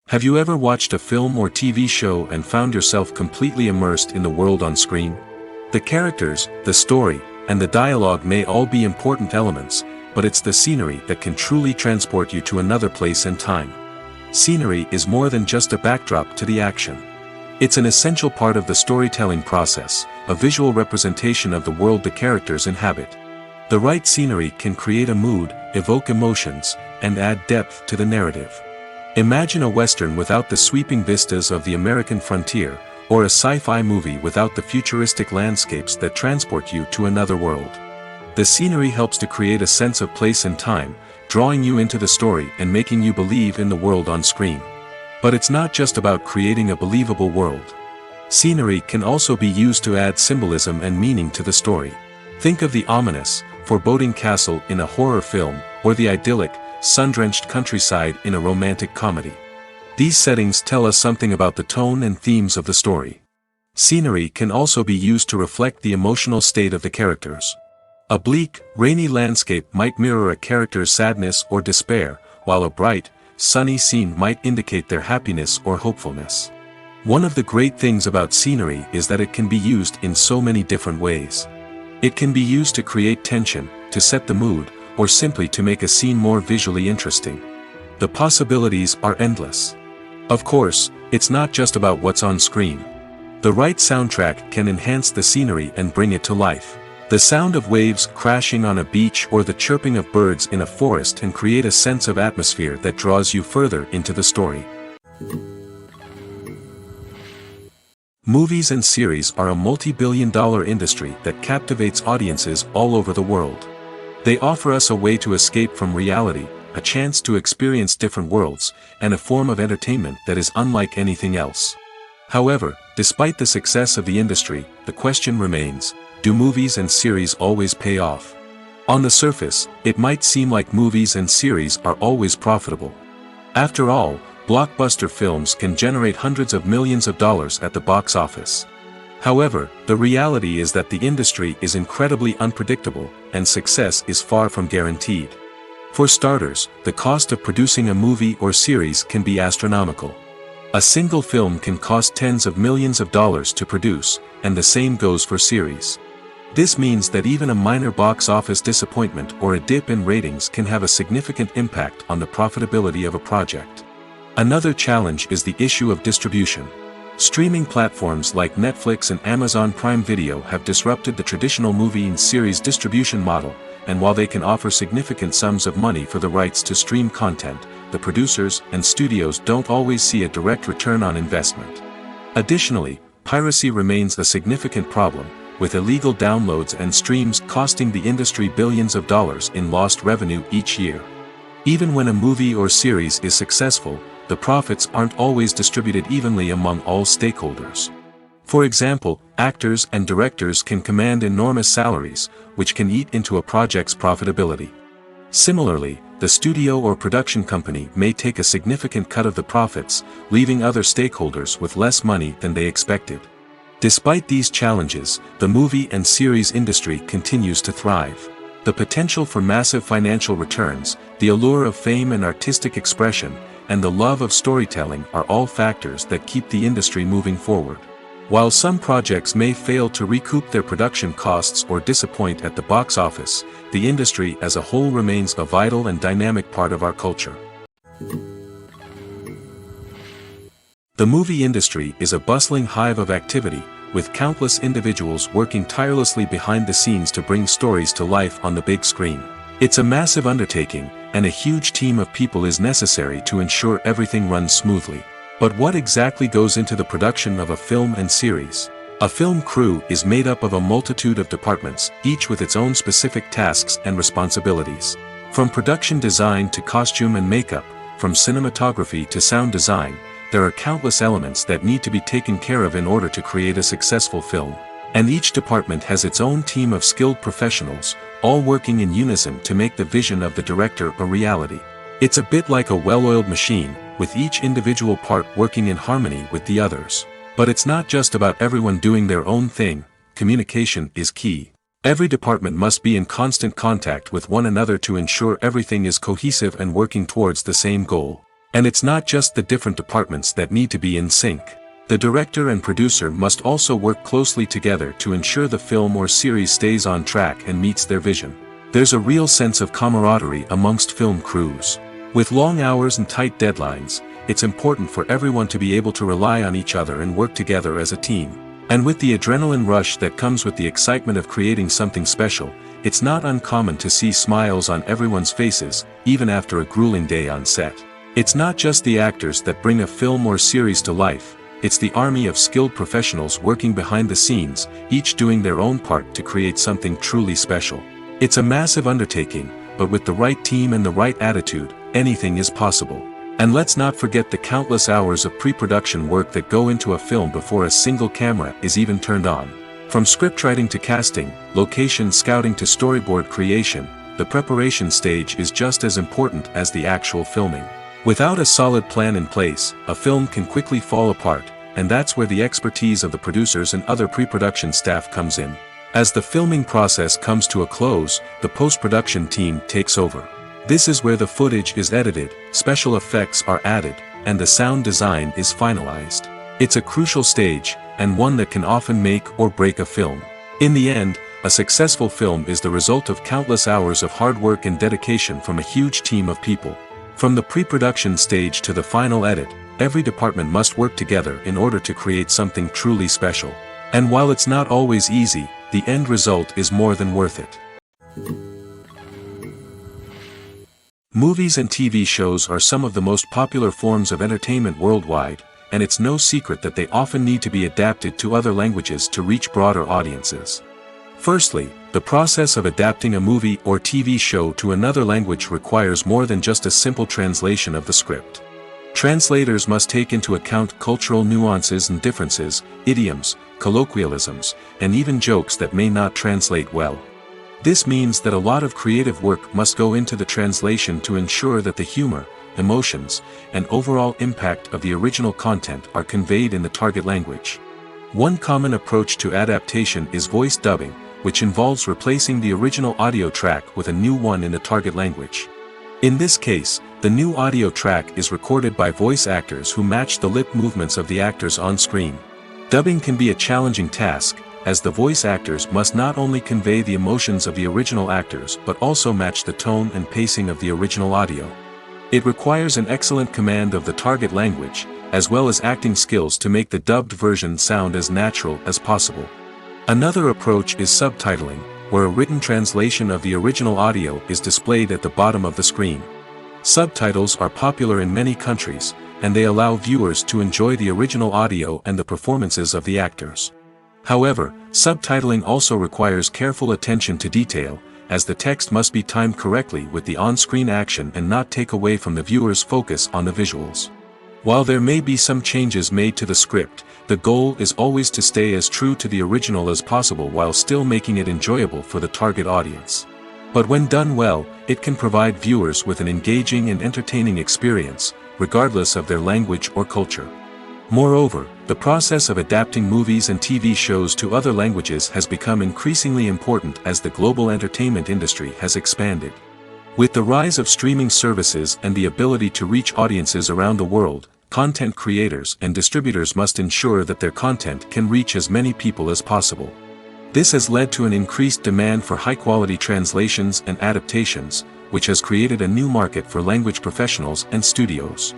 Have you ever watched a film or TV show and found yourself completely immersed in the world on screen? The characters, the story, and the dialogue may all be important elements, but it's the scenery that can truly transport you to another place and time. Scenery is more than just a backdrop to the action. It's an essential part of the storytelling process, a visual representation of the world the characters inhabit. The right scenery can create a mood, evoke emotions, and add depth to the narrative. Imagine a Western without the sweeping vistas of the American frontier, or a sci-fi movie without the futuristic landscapes that transport you to another world. The scenery helps to create a sense of place and time, drawing you into the story and making you believe in the world on screen. But it's not just about creating a believable world. Scenery can also be used to add symbolism and meaning to the story. Think of the ominous, foreboding castle in a horror film, or the idyllic, sun-drenched countryside in a romantic comedy. These settings tell us something about the tone and themes of the story. Scenery can also be used to reflect the emotional state of the characters. A bleak, rainy landscape might mirror a character's sadness or despair, while a bright, sunny scene might indicate their happiness or hopefulness. One of the great things about scenery is that it can be used in so many different ways. It can be used to create tension, to set the mood, or simply to make a scene more visually interesting. The possibilities are endless. Of course, it's not just about what's on screen. The right soundtrack can enhance the scenery and bring it to life. The sound of waves crashing on a beach or the chirping of birds in a forest can create a sense of atmosphere that draws you further into the story. Movies and series are a multi-billion-dollar industry that captivates audiences all over the world. They offer us a way to escape from reality, a chance to experience different worlds, and a form of entertainment that is unlike anything else. However, despite the success of the industry, the question remains, do movies and series always pay off? On the surface, it might seem like movies and series are always profitable. After all, blockbuster films can generate hundreds of millions of dollars at the box office. However, the reality is that the industry is incredibly unpredictable, and success is far from guaranteed. For starters, the cost of producing a movie or series can be astronomical. A single film can cost tens of millions of dollars to produce, and the same goes for series. This means that even a minor box office disappointment or a dip in ratings can have a significant impact on the profitability of a project. Another challenge is the issue of distribution. Streaming platforms like Netflix and Amazon Prime Video have disrupted the traditional movie and series distribution model, and while they can offer significant sums of money for the rights to stream content, the producers and studios don't always see a direct return on investment. Additionally, piracy remains a significant problem, with illegal downloads and streams costing the industry billions of dollars in lost revenue each year. Even when a movie or series is successful, the profits aren't always distributed evenly among all stakeholders. For example, actors and directors can command enormous salaries, which can eat into a project's profitability. Similarly, the studio or production company may take a significant cut of the profits, leaving other stakeholders with less money than they expected. Despite these challenges, the movie and series industry continues to thrive. The potential for massive financial returns, the allure of fame and artistic expression, and the love of storytelling are all factors that keep the industry moving forward. While some projects may fail to recoup their production costs or disappoint at the box office, the industry as a whole remains a vital and dynamic part of our culture. The movie industry is a bustling hive of activity, with countless individuals working tirelessly behind the scenes to bring stories to life on the big screen. It's a massive undertaking, and a huge team of people is necessary to ensure everything runs smoothly. But what exactly goes into the production of a film and series? A film crew is made up of a multitude of departments, each with its own specific tasks and responsibilities. From production design to costume and makeup, from cinematography to sound design, there are countless elements that need to be taken care of in order to create a successful film. And each department has its own team of skilled professionals, all working in unison to make the vision of the director a reality. It's a bit like a well-oiled machine, with each individual part working in harmony with the others. But it's not just about everyone doing their own thing. Communication is key. Every department must be in constant contact with one another to ensure everything is cohesive and working towards the same goal. And it's not just the different departments that need to be in sync. The director and producer must also work closely together to ensure the film or series stays on track and meets their vision. There's a real sense of camaraderie amongst film crews. With long hours and tight deadlines, it's important for everyone to be able to rely on each other and work together as a team. And with the adrenaline rush that comes with the excitement of creating something special, it's not uncommon to see smiles on everyone's faces, even after a grueling day on set. It's not just the actors that bring a film or series to life, it's the army of skilled professionals working behind the scenes, each doing their own part to create something truly special. It's a massive undertaking, but with the right team and the right attitude, anything is possible. And let's not forget the countless hours of pre-production work that go into a film before a single camera is even turned on. From scriptwriting to casting, location scouting to storyboard creation, the preparation stage is just as important as the actual filming. Without a solid plan in place, a film can quickly fall apart, and that's where the expertise of the producers and other pre-production staff comes in. As the filming process comes to a close, the post-production team takes over. This is where the footage is edited, special effects are added, and the sound design is finalized. It's a crucial stage, and one that can often make or break a film. In the end, a successful film is the result of countless hours of hard work and dedication from a huge team of people. From the pre-production stage to the final edit, every department must work together in order to create something truly special. And while it's not always easy, the end result is more than worth it. Movies and TV shows are some of the most popular forms of entertainment worldwide, and it's no secret that they often need to be adapted to other languages to reach broader audiences. Firstly, the process of adapting a movie or TV show to another language requires more than just a simple translation of the script. Translators must take into account cultural nuances and differences, idioms, colloquialisms, and even jokes that may not translate well. This means that a lot of creative work must go into the translation to ensure that the humor, emotions, and overall impact of the original content are conveyed in the target language. One common approach to adaptation is voice dubbing, which involves replacing the original audio track with a new one in the target language. In this case, the new audio track is recorded by voice actors who match the lip movements of the actors on screen. Dubbing can be a challenging task, as the voice actors must not only convey the emotions of the original actors but also match the tone and pacing of the original audio. It requires an excellent command of the target language, as well as acting skills to make the dubbed version sound as natural as possible. Another approach is subtitling, where a written translation of the original audio is displayed at the bottom of the screen. Subtitles are popular in many countries, and they allow viewers to enjoy the original audio and the performances of the actors. However, subtitling also requires careful attention to detail, as the text must be timed correctly with the on-screen action and not take away from the viewer's focus on the visuals. While there may be some changes made to the script, the goal is always to stay as true to the original as possible while still making it enjoyable for the target audience. But when done well, it can provide viewers with an engaging and entertaining experience, regardless of their language or culture. Moreover, the process of adapting movies and TV shows to other languages has become increasingly important as the global entertainment industry has expanded. With the rise of streaming services and the ability to reach audiences around the world, content creators and distributors must ensure that their content can reach as many people as possible. This has led to an increased demand for high-quality translations and adaptations, which has created a new market for language professionals and studios.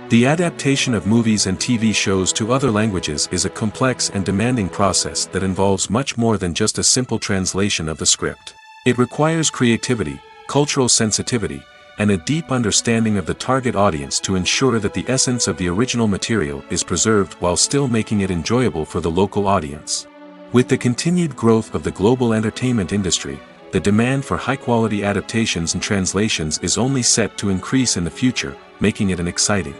The adaptation of movies and TV shows to other languages is a complex and demanding process that involves much more than just a simple translation of the script. It requires creativity, cultural sensitivity, and a deep understanding of the target audience to ensure that the essence of the original material is preserved while still making it enjoyable for the local audience. With the continued growth of the global entertainment industry, the demand for high-quality adaptations and translations is only set to increase in the future, making it an exciting.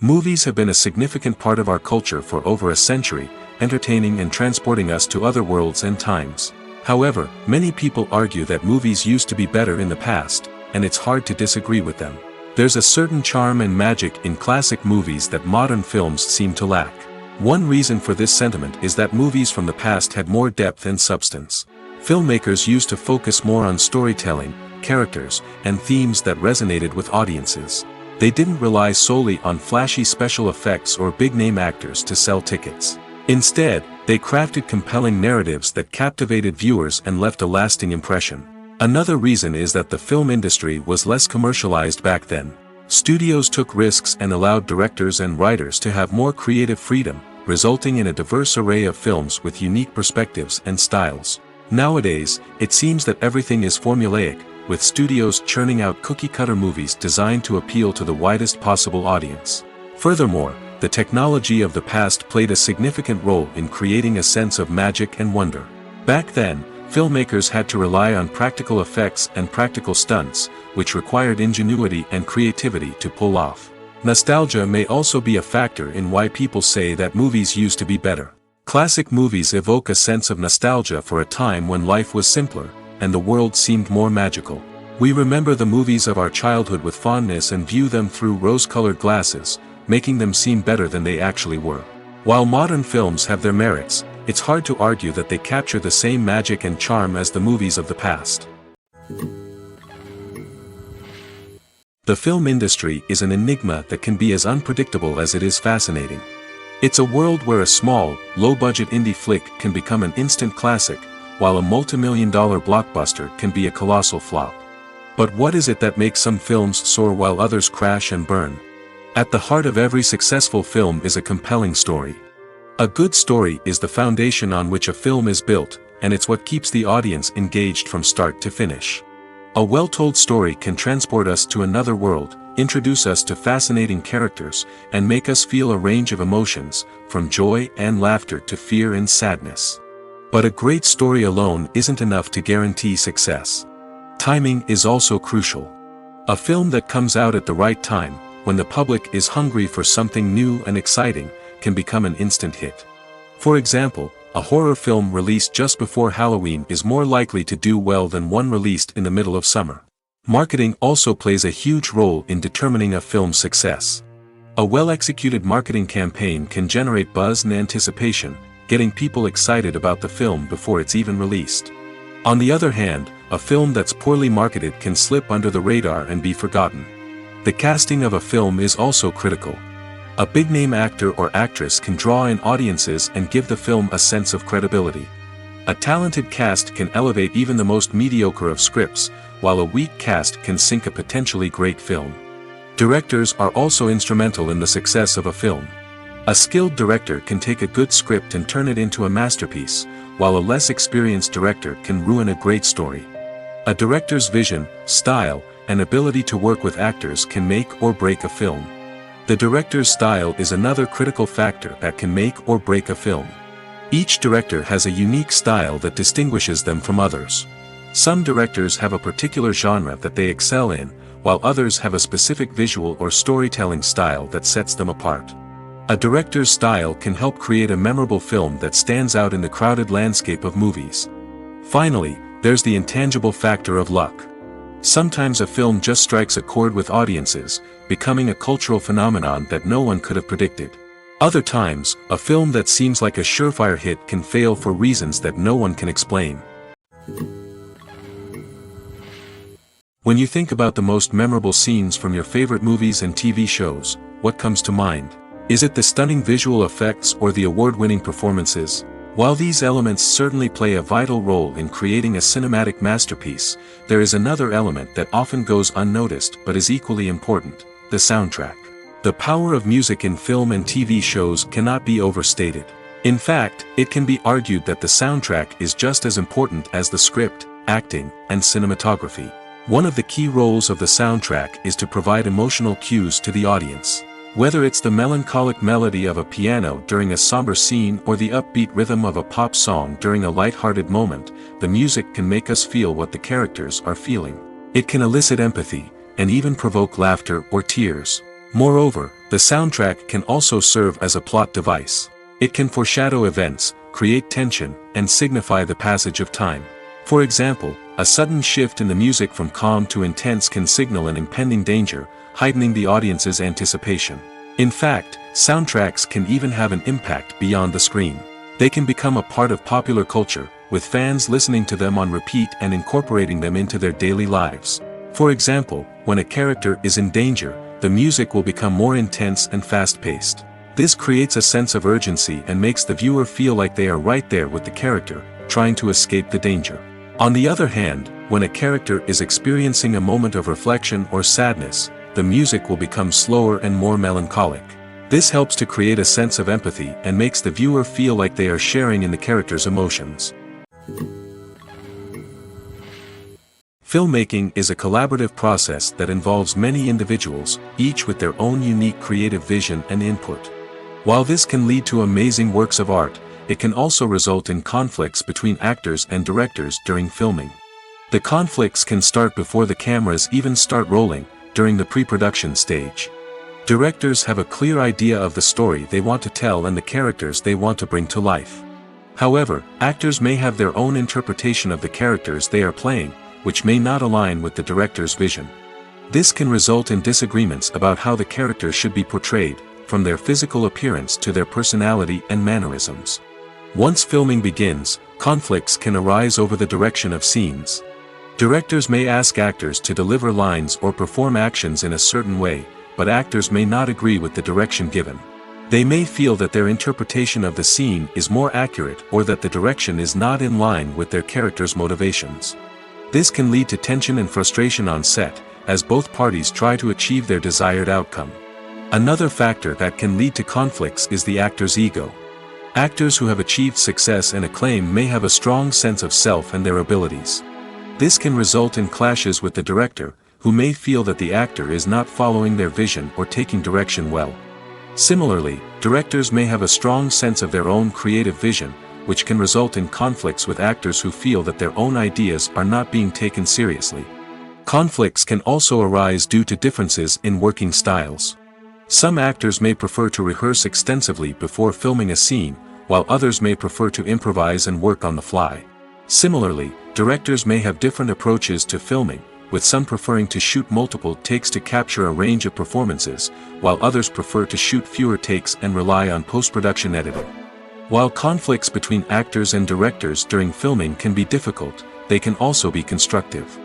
Movies have been a significant part of our culture for over a century, entertaining and transporting us to other worlds and times. However, many people argue that movies used to be better in the past, and it's hard to disagree with them. There's a certain charm and magic in classic movies that modern films seem to lack. One reason for this sentiment is that movies from the past had more depth and substance. Filmmakers used to focus more on storytelling, characters, and themes that resonated with audiences. They didn't rely solely on flashy special effects or big-name actors to sell tickets. Instead, they crafted compelling narratives that captivated viewers and left a lasting impression. Another reason is that the film industry was less commercialized back then. Studios took risks and allowed directors and writers to have more creative freedom, resulting in a diverse array of films with unique perspectives and styles. Nowadays, it seems that everything is formulaic, with studios churning out cookie-cutter movies designed to appeal to the widest possible audience. Furthermore, the technology of the past played a significant role in creating a sense of magic and wonder. Back then, filmmakers had to rely on practical effects and practical stunts, which required ingenuity and creativity to pull off. Nostalgia may also be a factor in why people say that movies used to be better. Classic movies evoke a sense of nostalgia for a time when life was simpler, and the world seemed more magical. We remember the movies of our childhood with fondness and view them through rose-colored glasses, making them seem better than they actually were. While modern films have their merits, it's hard to argue that they capture the same magic and charm as the movies of the past. The film industry is an enigma that can be as unpredictable as it is fascinating. It's a world where a small, low-budget indie flick can become an instant classic, while a multi-million-dollar blockbuster can be a colossal flop. But what is it that makes some films soar while others crash and burn? At the heart of every successful film is a compelling story. A good story is the foundation on which a film is built, and it's what keeps the audience engaged from start to finish. A well-told story can transport us to another world, introduce us to fascinating characters, and make us feel a range of emotions, from joy and laughter to fear and sadness. But a great story alone isn't enough to guarantee success. Timing is also crucial. A film that comes out at the right time, when the public is hungry for something new and exciting, can become an instant hit. For example, a horror film released just before Halloween is more likely to do well than one released in the middle of summer. Marketing also plays a huge role in determining a film's success. A well-executed marketing campaign can generate buzz and anticipation, getting people excited about the film before it's even released. On the other hand, a film that's poorly marketed can slip under the radar and be forgotten. The casting of a film is also critical. A big-name actor or actress can draw in audiences and give the film a sense of credibility. A talented cast can elevate even the most mediocre of scripts, while a weak cast can sink a potentially great film. Directors are also instrumental in the success of a film. A skilled director can take a good script and turn it into a masterpiece, while a less experienced director can ruin a great story. A director's vision, style, and ability to work with actors can make or break a film. The director's style is another critical factor that can make or break a film. Each director has a unique style that distinguishes them from others. Some directors have a particular genre that they excel in, while others have a specific visual or storytelling style that sets them apart. A director's style can help create a memorable film that stands out in the crowded landscape of movies. Finally, there's the intangible factor of luck. Sometimes a film just strikes a chord with audiences, becoming a cultural phenomenon that no one could have predicted. Other times, a film that seems like a surefire hit can fail for reasons that no one can explain. When you think about the most memorable scenes from your favorite movies and TV shows, what comes to mind? Is it the stunning visual effects or the award-winning performances? While these elements certainly play a vital role in creating a cinematic masterpiece, there is another element that often goes unnoticed but is equally important: the soundtrack. The power of music in film and TV shows cannot be overstated. In fact, it can be argued that the soundtrack is just as important as the script, acting, and cinematography. One of the key roles of the soundtrack is to provide emotional cues to the audience. Whether it's the melancholic melody of a piano during a somber scene or the upbeat rhythm of a pop song during a light-hearted moment, the music can make us feel what the characters are feeling. It can elicit empathy, and even provoke laughter or tears. Moreover, the soundtrack can also serve as a plot device. It can foreshadow events, create tension, and signify the passage of time. For example, a sudden shift in the music from calm to intense can signal an impending danger, heightening the audience's anticipation. In fact, soundtracks can even have an impact beyond the screen. They can become a part of popular culture, with fans listening to them on repeat and incorporating them into their daily lives. For example, when a character is in danger, the music will become more intense and fast-paced. This creates a sense of urgency and makes the viewer feel like they are right there with the character, trying to escape the danger. On the other hand, when a character is experiencing a moment of reflection or sadness, the music will become slower and more melancholic. This helps to create a sense of empathy and makes the viewer feel like they are sharing in the character's emotions. Filmmaking is a collaborative process that involves many individuals, each with their own unique creative vision and input. While this can lead to amazing works of art, it can also result in conflicts between actors and directors during filming. The conflicts can start before the cameras even start rolling, during the pre-production stage. Directors have a clear idea of the story they want to tell and the characters they want to bring to life. However, actors may have their own interpretation of the characters they are playing, which may not align with the director's vision. This can result in disagreements about how the characters should be portrayed, from their physical appearance to their personality and mannerisms. Once filming begins, conflicts can arise over the direction of scenes. Directors may ask actors to deliver lines or perform actions in a certain way, but actors may not agree with the direction given. They may feel that their interpretation of the scene is more accurate or that the direction is not in line with their character's motivations. This can lead to tension and frustration on set, as both parties try to achieve their desired outcome. Another factor that can lead to conflicts is the actor's ego. Actors who have achieved success and acclaim may have a strong sense of self and their abilities. This can result in clashes with the director, who may feel that the actor is not following their vision or taking direction well. Similarly, directors may have a strong sense of their own creative vision, which can result in conflicts with actors who feel that their own ideas are not being taken seriously. Conflicts can also arise due to differences in working styles. Some actors may prefer to rehearse extensively before filming a scene, while others may prefer to improvise and work on the fly. Similarly, directors may have different approaches to filming, with some preferring to shoot multiple takes to capture a range of performances, while others prefer to shoot fewer takes and rely on post-production editing. While conflicts between actors and directors during filming can be difficult, they can also be constructive.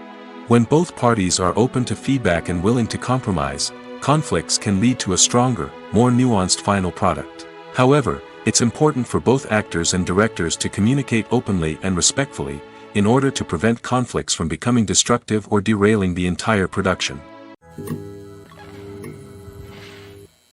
When both parties are open to feedback and willing to compromise, conflicts can lead to a stronger, more nuanced final product. However, it's important for both actors and directors to communicate openly and respectfully, in order to prevent conflicts from becoming destructive or derailing the entire production.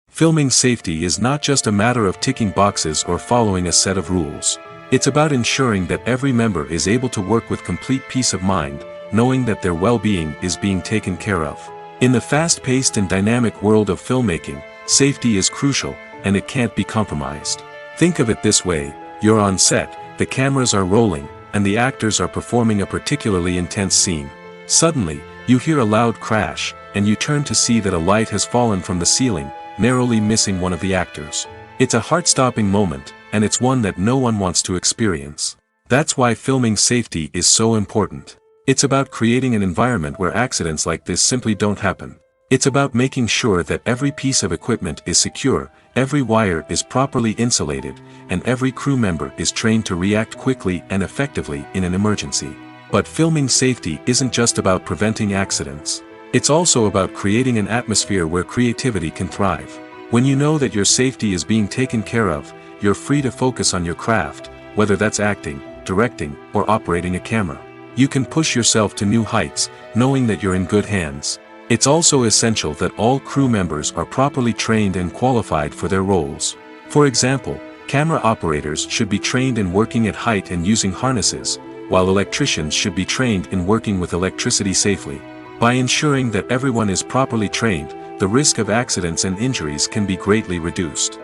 Filming safety is not just a matter of ticking boxes or following a set of rules. It's about ensuring that every member is able to work with complete peace of mind, knowing that their well-being is being taken care of. In the fast-paced and dynamic world of filmmaking, safety is crucial, and it can't be compromised. Think of it this way: you're on set, the cameras are rolling, and the actors are performing a particularly intense scene. Suddenly, you hear a loud crash, and you turn to see that a light has fallen from the ceiling, narrowly missing one of the actors. It's a heart-stopping moment, and it's one that no one wants to experience. That's why filming safety is so important. It's about creating an environment where accidents like this simply don't happen. It's about making sure that every piece of equipment is secure, every wire is properly insulated, and every crew member is trained to react quickly and effectively in an emergency. But filming safety isn't just about preventing accidents. It's also about creating an atmosphere where creativity can thrive. When you know that your safety is being taken care of, you're free to focus on your craft, whether that's acting, directing, or operating a camera. You can push yourself to new heights, knowing that you're in good hands. It's also essential that all crew members are properly trained and qualified for their roles. For example, camera operators should be trained in working at height and using harnesses, while electricians should be trained in working with electricity safely. By ensuring that everyone is properly trained, the risk of accidents and injuries can be greatly reduced.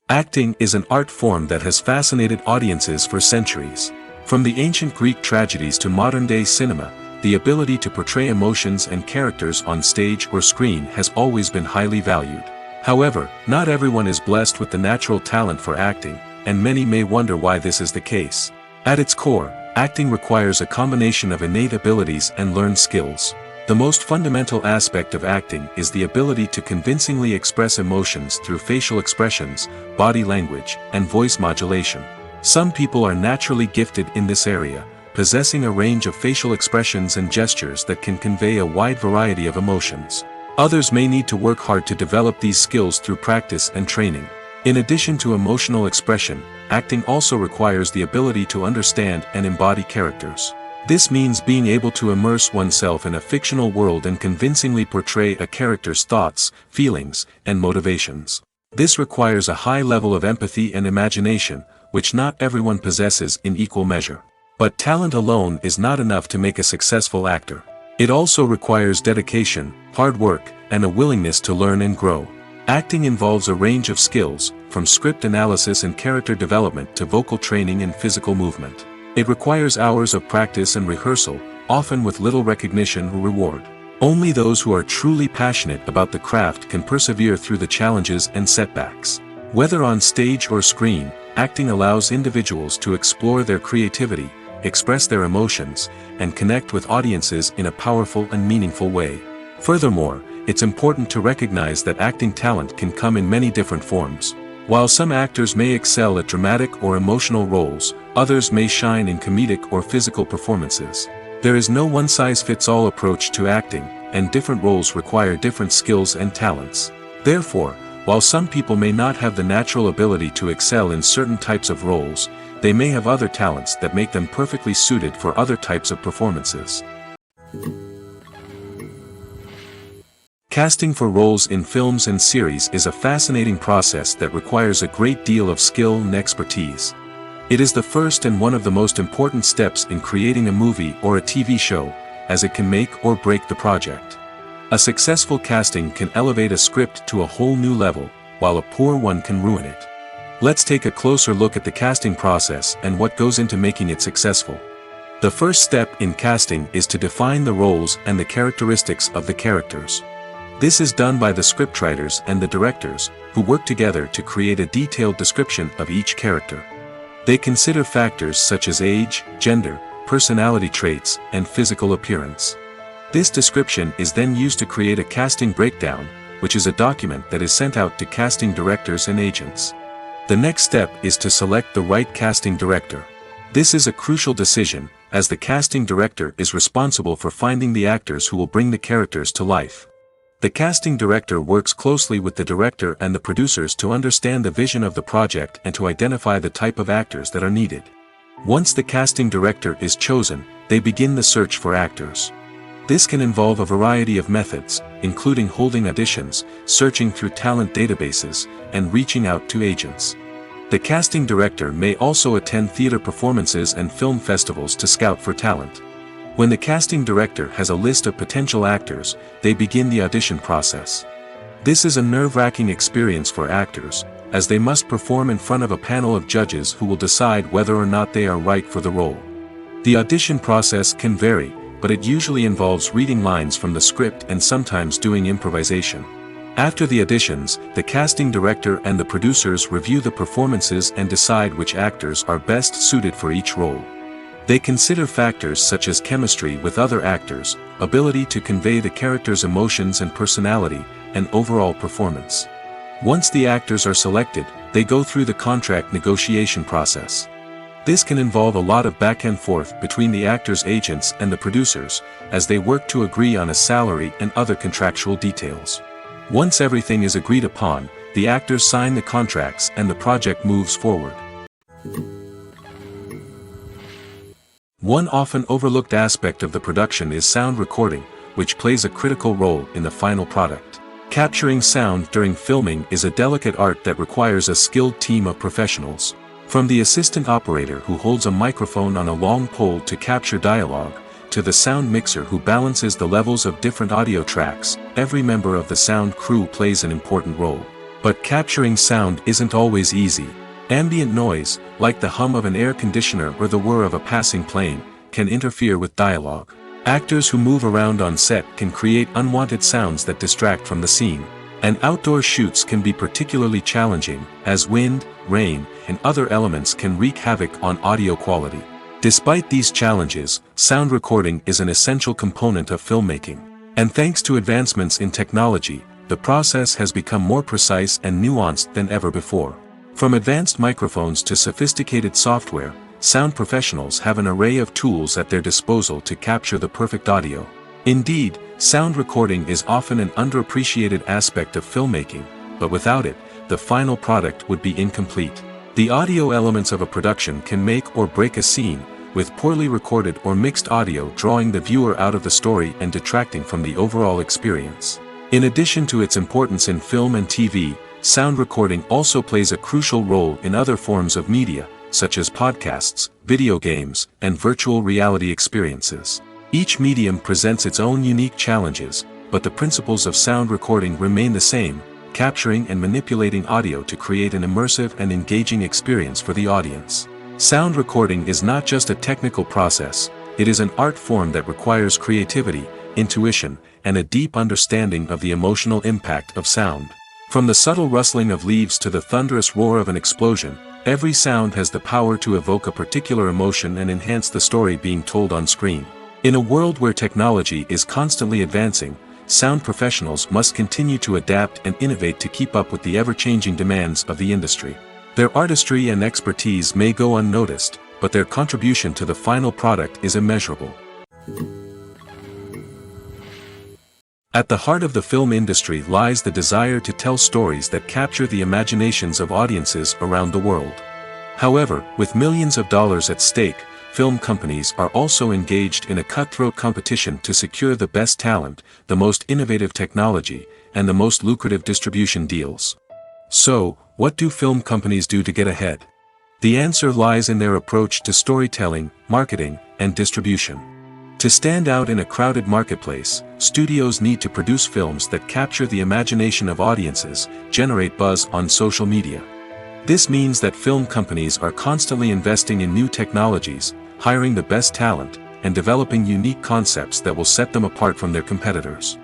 Acting is an art form that has fascinated audiences for centuries. From the ancient Greek tragedies to modern-day cinema, the ability to portray emotions and characters on stage or screen has always been highly valued. However, not everyone is blessed with the natural talent for acting, and many may wonder why this is the case. At its core, acting requires a combination of innate abilities and learned skills. The most fundamental aspect of acting is the ability to convincingly express emotions through facial expressions, body language, and voice modulation. Some people are naturally gifted in this area, possessing a range of facial expressions and gestures that can convey a wide variety of emotions. Others may need to work hard to develop these skills through practice and training. In addition to emotional expression, acting also requires the ability to understand and embody characters. This means being able to immerse oneself in a fictional world and convincingly portray a character's thoughts, feelings, and motivations. This requires a high level of empathy and imagination, which not everyone possesses in equal measure. But talent alone is not enough to make a successful actor. It also requires dedication, hard work, and a willingness to learn and grow. Acting involves a range of skills, from script analysis and character development to vocal training and physical movement. It requires hours of practice and rehearsal, often with little recognition or reward. Only those who are truly passionate about the craft can persevere through the challenges and setbacks. Whether on stage or screen, acting allows individuals to explore their creativity, express their emotions, and connect with audiences in a powerful and meaningful way. Furthermore, it's important to recognize that acting talent can come in many different forms. While some actors may excel at dramatic or emotional roles, others may shine in comedic or physical performances. There is no one-size-fits-all approach to acting, and different roles require different skills and talents. Therefore, while some people may not have the natural ability to excel in certain types of roles, they may have other talents that make them perfectly suited for other types of performances. Casting for roles in films and series is a fascinating process that requires a great deal of skill and expertise. It is the first and one of the most important steps in creating a movie or a TV show, as it can make or break the project. A successful casting can elevate a script to a whole new level, while a poor one can ruin it. Let's take a closer look at the casting process and what goes into making it successful. The first step in casting is to define the roles and the characteristics of the characters. This is done by the scriptwriters and the directors, who work together to create a detailed description of each character. They consider factors such as age, gender, personality traits, and physical appearance. This description is then used to create a casting breakdown, which is a document that is sent out to casting directors and agents. The next step is to select the right casting director. This is a crucial decision, as the casting director is responsible for finding the actors who will bring the characters to life. The casting director works closely with the director and the producers to understand the vision of the project and to identify the type of actors that are needed. Once the casting director is chosen, they begin the search for actors. This can involve a variety of methods, including holding auditions, searching through talent databases, and reaching out to agents. The casting director may also attend theater performances and film festivals to scout for talent. When the casting director has a list of potential actors, they begin the audition process. This is a nerve-wracking experience for actors, as they must perform in front of a panel of judges who will decide whether or not they are right for the role. The audition process can vary, but it usually involves reading lines from the script and sometimes doing improvisation. After the auditions, the casting director and the producers review the performances and decide which actors are best suited for each role. They consider factors such as chemistry with other actors, ability to convey the character's emotions and personality, and overall performance. Once the actors are selected, they go through the contract negotiation process. This can involve a lot of back and forth between the actors' agents and the producers, as they work to agree on a salary and other contractual details. Once everything is agreed upon, the actors sign the contracts and the project moves forward. One often overlooked aspect of the production is sound recording, which plays a critical role in the final product. Capturing sound during filming is a delicate art that requires a skilled team of professionals. From the assistant operator who holds a microphone on a long pole to capture dialogue, to the sound mixer who balances the levels of different audio tracks, every member of the sound crew plays an important role. But capturing sound isn't always easy. Ambient noise, like the hum of an air conditioner or the whir of a passing plane, can interfere with dialogue. Actors who move around on set can create unwanted sounds that distract from the scene. And outdoor shoots can be particularly challenging, as wind, rain, and other elements can wreak havoc on audio quality. Despite these challenges, sound recording is an essential component of filmmaking. And thanks to advancements in technology, the process has become more precise and nuanced than ever before. From advanced microphones to sophisticated software, sound professionals have an array of tools at their disposal to capture the perfect audio. Indeed, sound recording is often an underappreciated aspect of filmmaking, but without it, the final product would be incomplete. The audio elements of a production can make or break a scene, with poorly recorded or mixed audio drawing the viewer out of the story and detracting from the overall experience. In addition to its importance in film and TV, sound recording also plays a crucial role in other forms of media, such as podcasts, video games, and virtual reality experiences. Each medium presents its own unique challenges, but the principles of sound recording remain the same, capturing and manipulating audio to create an immersive and engaging experience for the audience. Sound recording is not just a technical process, it is an art form that requires creativity, intuition, and a deep understanding of the emotional impact of sound. From the subtle rustling of leaves to the thunderous roar of an explosion, every sound has the power to evoke a particular emotion and enhance the story being told on screen. In a world where technology is constantly advancing, sound professionals must continue to adapt and innovate to keep up with the ever-changing demands of the industry. Their artistry and expertise may go unnoticed, but their contribution to the final product is immeasurable. At the heart of the film industry lies the desire to tell stories that capture the imaginations of audiences around the world. However, with millions of dollars at stake, film companies are also engaged in a cutthroat competition to secure the best talent, the most innovative technology, and the most lucrative distribution deals. So, what do film companies do to get ahead? The answer lies in their approach to storytelling, marketing, and distribution. To stand out in a crowded marketplace, studios need to produce films that capture the imagination of audiences, generate buzz on social media. This means that film companies are constantly investing in new technologies, hiring the best talent, and developing unique concepts that will set them apart from their competitors.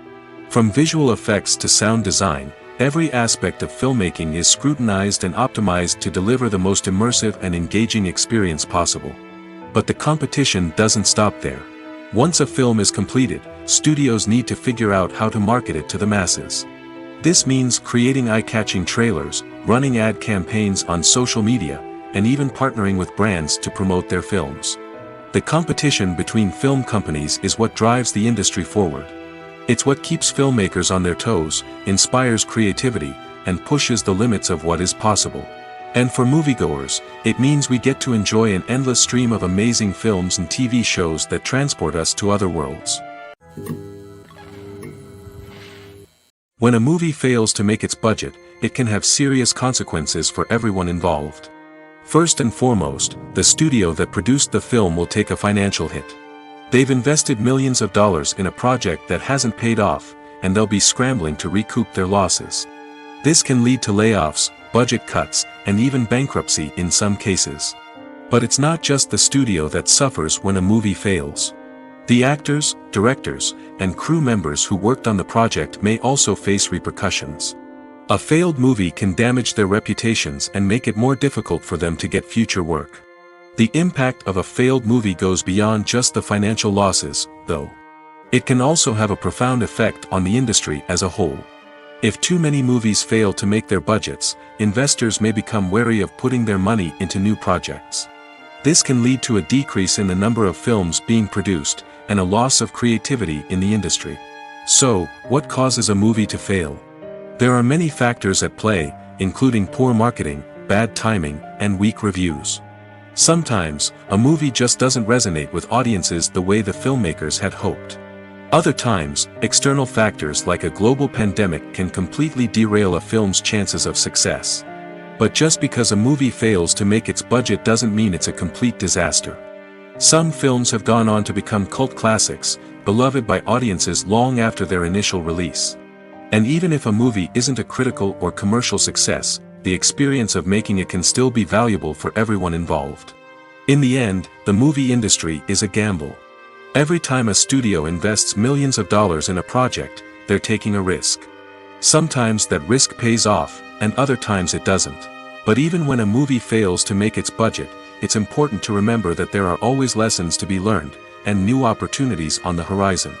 From visual effects to sound design, every aspect of filmmaking is scrutinized and optimized to deliver the most immersive and engaging experience possible. But the competition doesn't stop there. Once a film is completed, studios need to figure out how to market it to the masses. This means creating eye-catching trailers, running ad campaigns on social media, and even partnering with brands to promote their films. The competition between film companies is what drives the industry forward. It's what keeps filmmakers on their toes, inspires creativity, and pushes the limits of what is possible. And for moviegoers, it means we get to enjoy an endless stream of amazing films and TV shows that transport us to other worlds. When a movie fails to make its budget, it can have serious consequences for everyone involved. First and foremost, the studio that produced the film will take a financial hit. They've invested millions of dollars in a project that hasn't paid off, and they'll be scrambling to recoup their losses. This can lead to layoffs, budget cuts, and even bankruptcy in some cases. But it's not just the studio that suffers when a movie fails. The actors, directors, and crew members who worked on the project may also face repercussions. A failed movie can damage their reputations and make it more difficult for them to get future work. The impact of a failed movie goes beyond just the financial losses, though. It can also have a profound effect on the industry as a whole. If too many movies fail to make their budgets, investors may become wary of putting their money into new projects. This can lead to a decrease in the number of films being produced, and a loss of creativity in the industry. So, what causes a movie to fail? There are many factors at play, including poor marketing, bad timing, and weak reviews. Sometimes, a movie just doesn't resonate with audiences the way the filmmakers had hoped. Other times, external factors like a global pandemic can completely derail a film's chances of success. But just because a movie fails to make its budget doesn't mean it's a complete disaster. Some films have gone on to become cult classics, beloved by audiences long after their initial release. And even if a movie isn't a critical or commercial success, the experience of making it can still be valuable for everyone involved. In the end, the movie industry is a gamble. Every time a studio invests millions of dollars in a project, they're taking a risk. Sometimes that risk pays off, and other times it doesn't. But even when a movie fails to make its budget, it's important to remember that there are always lessons to be learned, and new opportunities on the horizon.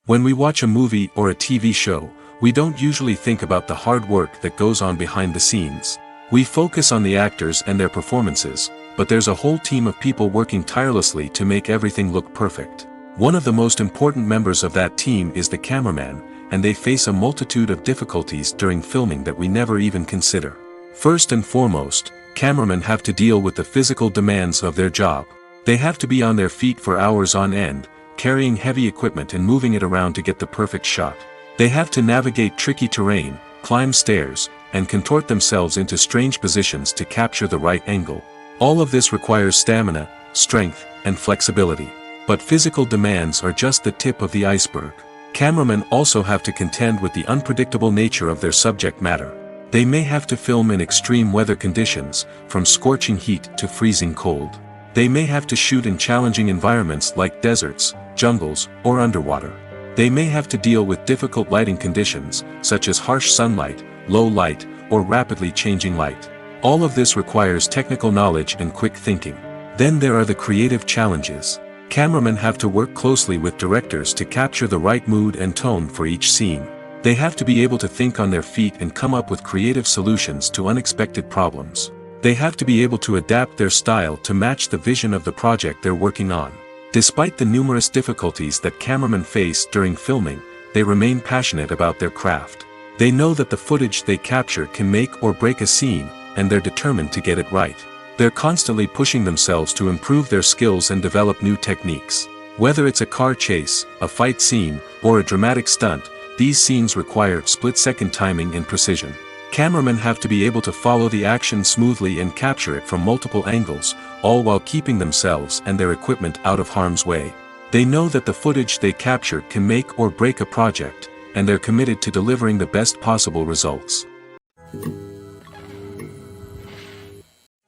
When we watch a movie or a TV show, we don't usually think about the hard work that goes on behind the scenes. We focus on the actors and their performances, but there's a whole team of people working tirelessly to make everything look perfect. One of the most important members of that team is the cameraman, and they face a multitude of difficulties during filming that we never even consider. First and foremost, cameramen have to deal with the physical demands of their job. They have to be on their feet for hours on end, carrying heavy equipment and moving it around to get the perfect shot. They have to navigate tricky terrain, climb stairs, and contort themselves into strange positions to capture the right angle. All of this requires stamina, strength, and flexibility. But physical demands are just the tip of the iceberg. Cameramen also have to contend with the unpredictable nature of their subject matter. They may have to film in extreme weather conditions, from scorching heat to freezing cold. They may have to shoot in challenging environments like deserts, jungles, or underwater. They may have to deal with difficult lighting conditions, such as harsh sunlight, low light, or rapidly changing light. All of this requires technical knowledge and quick thinking. Then there are the creative challenges. Cameramen have to work closely with directors to capture the right mood and tone for each scene. They have to be able to think on their feet and come up with creative solutions to unexpected problems. They have to be able to adapt their style to match the vision of the project they're working on. Despite the numerous difficulties that cameramen face during filming, they remain passionate about their craft. They know that the footage they capture can make or break a scene, and they're determined to get it right. They're constantly pushing themselves to improve their skills and develop new techniques. Whether it's a car chase, a fight scene, or a dramatic stunt, these scenes require split-second timing and precision. Cameramen have to be able to follow the action smoothly and capture it from multiple angles, all while keeping themselves and their equipment out of harm's way. They know that the footage they capture can make or break a project, and they're committed to delivering the best possible results.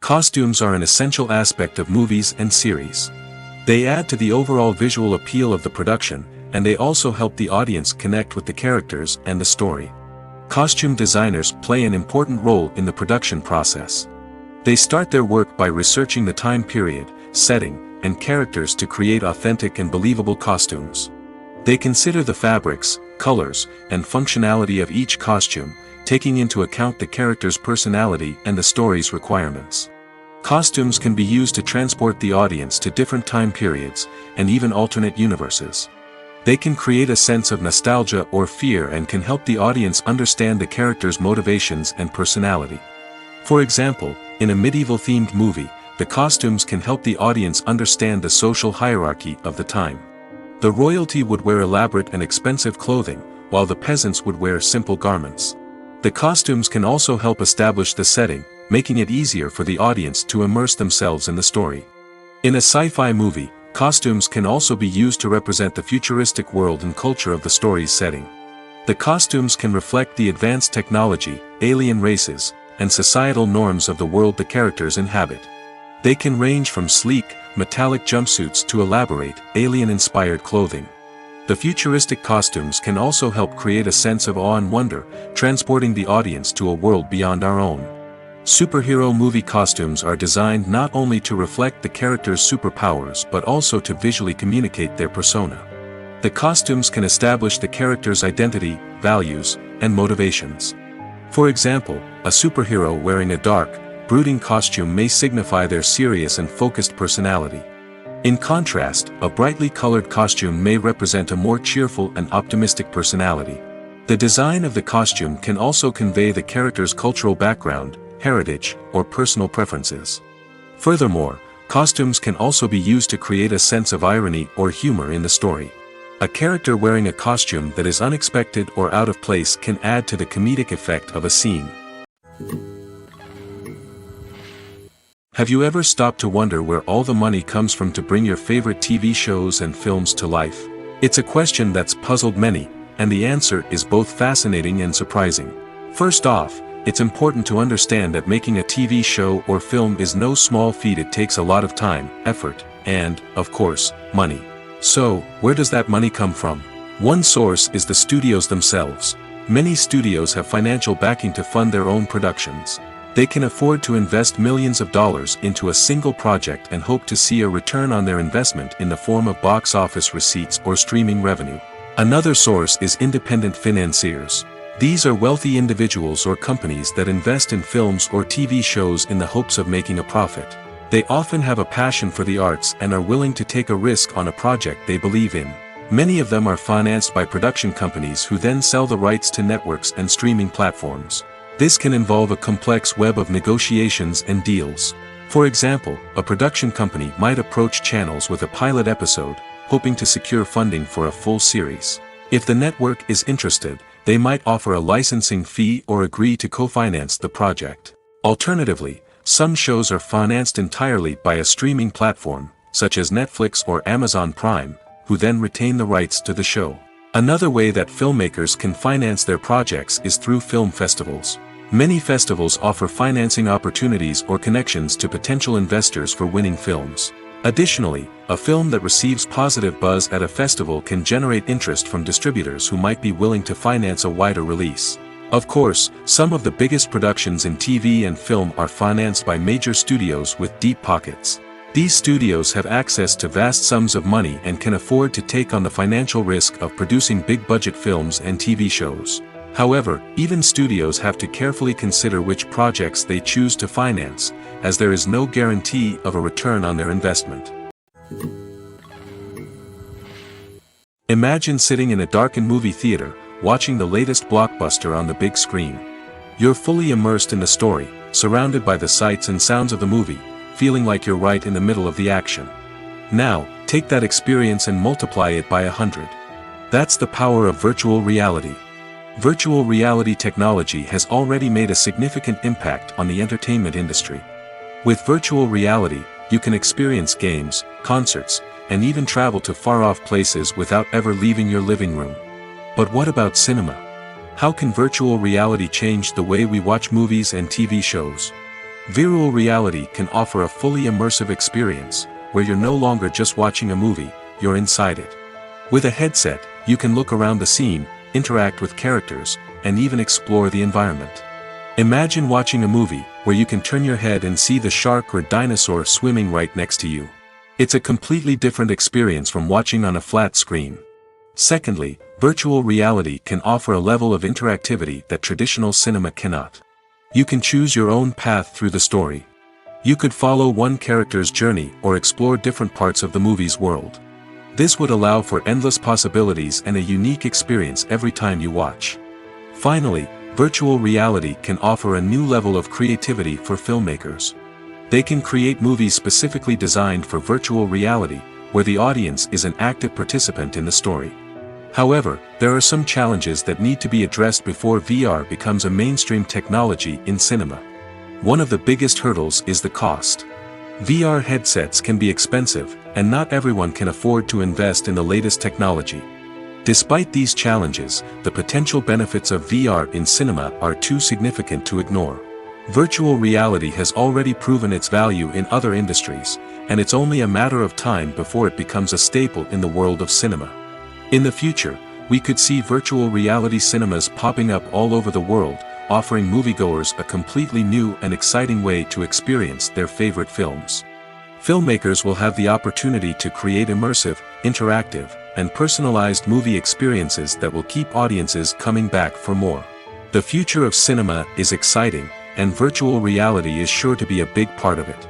Costumes are an essential aspect of movies and series. They add to the overall visual appeal of the production, and they also help the audience connect with the characters and the story. Costume designers play an important role in the production process. They start their work by researching the time period, setting, and characters to create authentic and believable costumes. They consider the fabrics, colors, and functionality of each costume, taking into account the character's personality and the story's requirements. Costumes can be used to transport the audience to different time periods, and even alternate universes. They can create a sense of nostalgia or fear and can help the audience understand the character's motivations and personality. For example, in a medieval-themed movie, the costumes can help the audience understand the social hierarchy of the time. The royalty would wear elaborate and expensive clothing, while the peasants would wear simple garments. The costumes can also help establish the setting, making it easier for the audience to immerse themselves in the story. In a sci-fi movie, costumes can also be used to represent the futuristic world and culture of the story's setting. The costumes can reflect the advanced technology, alien races, and societal norms of the world the characters inhabit. They can range from sleek, metallic jumpsuits to elaborate, alien-inspired clothing. The futuristic costumes can also help create a sense of awe and wonder, transporting the audience to a world beyond our own. Superhero movie costumes are designed not only to reflect the character's superpowers but also to visually communicate their persona. The costumes can establish the character's identity, values, and motivations. For example, a superhero wearing a dark, brooding costume may signify their serious and focused personality. In contrast, a brightly colored costume may represent a more cheerful and optimistic personality. The design of the costume can also convey the character's cultural background, heritage, or personal preferences. Furthermore, costumes can also be used to create a sense of irony or humor in the story. A character wearing a costume that is unexpected or out of place can add to the comedic effect of a scene. Have you ever stopped to wonder where all the money comes from to bring your favorite TV shows and films to life? It's a question that's puzzled many, and the answer is both fascinating and surprising. First off, it's important to understand that making a TV show or film is no small feat. It takes a lot of time, effort, and, of course, money. So, where does that money come from? One source is the studios themselves. Many studios have financial backing to fund their own productions. They can afford to invest millions of dollars into a single project and hope to see a return on their investment in the form of box office receipts or streaming revenue. Another source is independent financiers. These are wealthy individuals or companies that invest in films or TV shows in the hopes of making a profit. They often have a passion for the arts and are willing to take a risk on a project they believe in. Many of them are financed by production companies who then sell the rights to networks and streaming platforms. This can involve a complex web of negotiations and deals. For example, a production company might approach channels with a pilot episode, hoping to secure funding for a full series. If the network is interested, they might offer a licensing fee or agree to co-finance the project. Alternatively, some shows are financed entirely by a streaming platform, such as Netflix or Amazon Prime, who then retain the rights to the show. Another way that filmmakers can finance their projects is through film festivals. Many festivals offer financing opportunities or connections to potential investors for winning films. Additionally, a film that receives positive buzz at a festival can generate interest from distributors who might be willing to finance a wider release. Of course, some of the biggest productions in TV and film are financed by major studios with deep pockets. These studios have access to vast sums of money and can afford to take on the financial risk of producing big-budget films and TV shows. However, even studios have to carefully consider which projects they choose to finance, as there is no guarantee of a return on their investment. Imagine sitting in a darkened movie theater, watching the latest blockbuster on the big screen. You're fully immersed in the story, surrounded by the sights and sounds of the movie, feeling like you're right in the middle of the action. Now, take that experience and multiply it by 100. That's the power of virtual reality. Virtual reality technology has already made a significant impact on the entertainment industry. With virtual reality, you can experience games, concerts, and even travel to far-off places without ever leaving your living room. But what about cinema? How can virtual reality change the way we watch movies and TV shows? Virtual reality can offer a fully immersive experience, where you're no longer just watching a movie, you're inside it. With a headset, you can look around the scene, interact with characters, and even explore the environment. Imagine watching a movie where you can turn your head and see the shark or dinosaur swimming right next to you. It's a completely different experience from watching on a flat screen. Secondly, virtual reality can offer a level of interactivity that traditional cinema cannot. You can choose your own path through the story. You could follow one character's journey or explore different parts of the movie's world. This would allow for endless possibilities and a unique experience every time you watch. Finally, virtual reality can offer a new level of creativity for filmmakers. They can create movies specifically designed for virtual reality, where the audience is an active participant in the story. However, there are some challenges that need to be addressed before VR becomes a mainstream technology in cinema. One of the biggest hurdles is the cost. VR headsets can be expensive, and not everyone can afford to invest in the latest technology. Despite these challenges, the potential benefits of VR in cinema are too significant to ignore. Virtual reality has already proven its value in other industries, and it's only a matter of time before it becomes a staple in the world of cinema. In the future, we could see virtual reality cinemas popping up all over the world, offering moviegoers a completely new and exciting way to experience their favorite films. Filmmakers will have the opportunity to create immersive, interactive, and personalized movie experiences that will keep audiences coming back for more. The future of cinema is exciting, and virtual reality is sure to be a big part of it.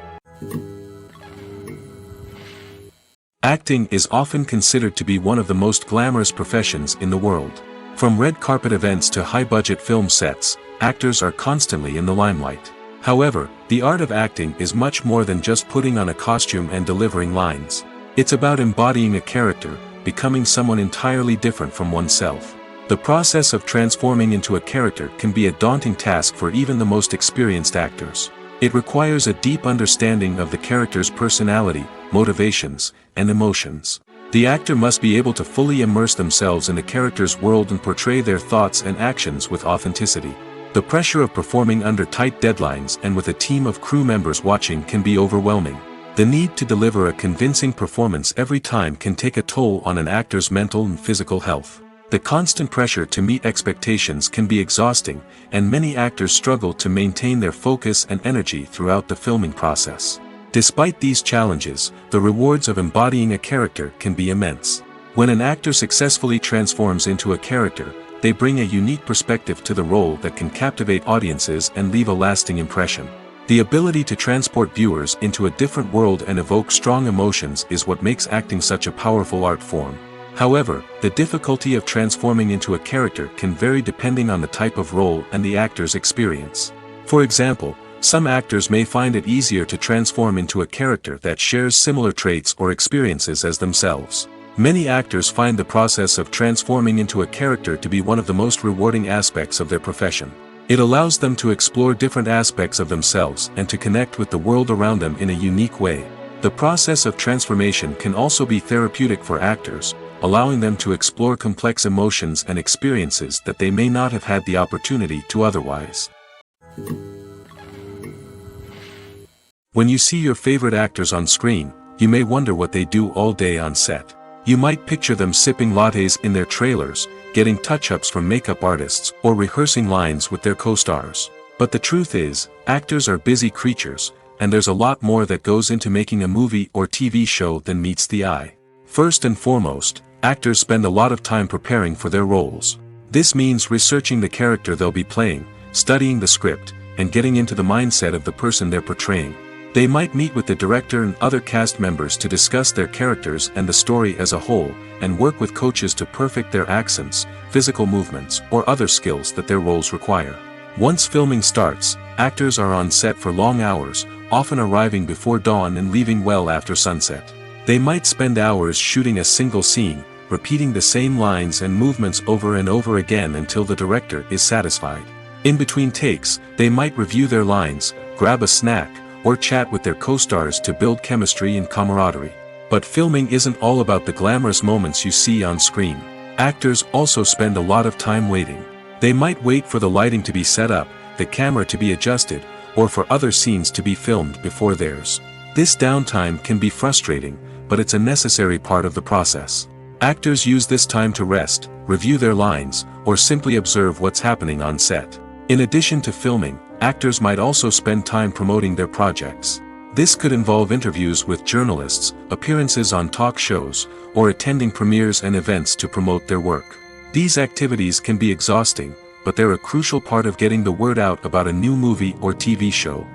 Acting is often considered to be one of the most glamorous professions in the world. From red carpet events to high-budget film sets, actors are constantly in the limelight. However, the art of acting is much more than just putting on a costume and delivering lines. It's about embodying a character, becoming someone entirely different from oneself. The process of transforming into a character can be a daunting task for even the most experienced actors. It requires a deep understanding of the character's personality, motivations, and emotions. The actor must be able to fully immerse themselves in the character's world and portray their thoughts and actions with authenticity. The pressure of performing under tight deadlines and with a team of crew members watching can be overwhelming. The need to deliver a convincing performance every time can take a toll on an actor's mental and physical health. The constant pressure to meet expectations can be exhausting, and many actors struggle to maintain their focus and energy throughout the filming process. Despite these challenges, the rewards of embodying a character can be immense. When an actor successfully transforms into a character, they bring a unique perspective to the role that can captivate audiences and leave a lasting impression. The ability to transport viewers into a different world and evoke strong emotions is what makes acting such a powerful art form. However, the difficulty of transforming into a character can vary depending on the type of role and the actor's experience. For example, some actors may find it easier to transform into a character that shares similar traits or experiences as themselves. Many actors find the process of transforming into a character to be one of the most rewarding aspects of their profession. It allows them to explore different aspects of themselves and to connect with the world around them in a unique way. The process of transformation can also be therapeutic for actors, allowing them to explore complex emotions and experiences that they may not have had the opportunity to otherwise. When you see your favorite actors on screen, you may wonder what they do all day on set. You might picture them sipping lattes in their trailers, getting touch-ups from makeup artists, or rehearsing lines with their co-stars. But the truth is, actors are busy creatures, and there's a lot more that goes into making a movie or TV show than meets the eye. First and foremost, actors spend a lot of time preparing for their roles. This means researching the character they'll be playing, studying the script, and getting into the mindset of the person they're portraying. They might meet with the director and other cast members to discuss their characters and the story as a whole, and work with coaches to perfect their accents, physical movements, or other skills that their roles require. Once filming starts, actors are on set for long hours, often arriving before dawn and leaving well after sunset. They might spend hours shooting a single scene, repeating the same lines and movements over and over again until the director is satisfied. In between takes, they might review their lines, grab a snack, or chat with their co-stars to build chemistry and camaraderie. But filming isn't all about the glamorous moments you see on screen. Actors also spend a lot of time waiting. They might wait for the lighting to be set up, the camera to be adjusted, or for other scenes to be filmed before theirs. This downtime can be frustrating, but it's a necessary part of the process. Actors use this time to rest, review their lines, or simply observe what's happening on set. In addition to filming, actors might also spend time promoting their projects. This could involve interviews with journalists, appearances on talk shows, or attending premieres and events to promote their work. These activities can be exhausting, but they're a crucial part of getting the word out about a new movie or TV show.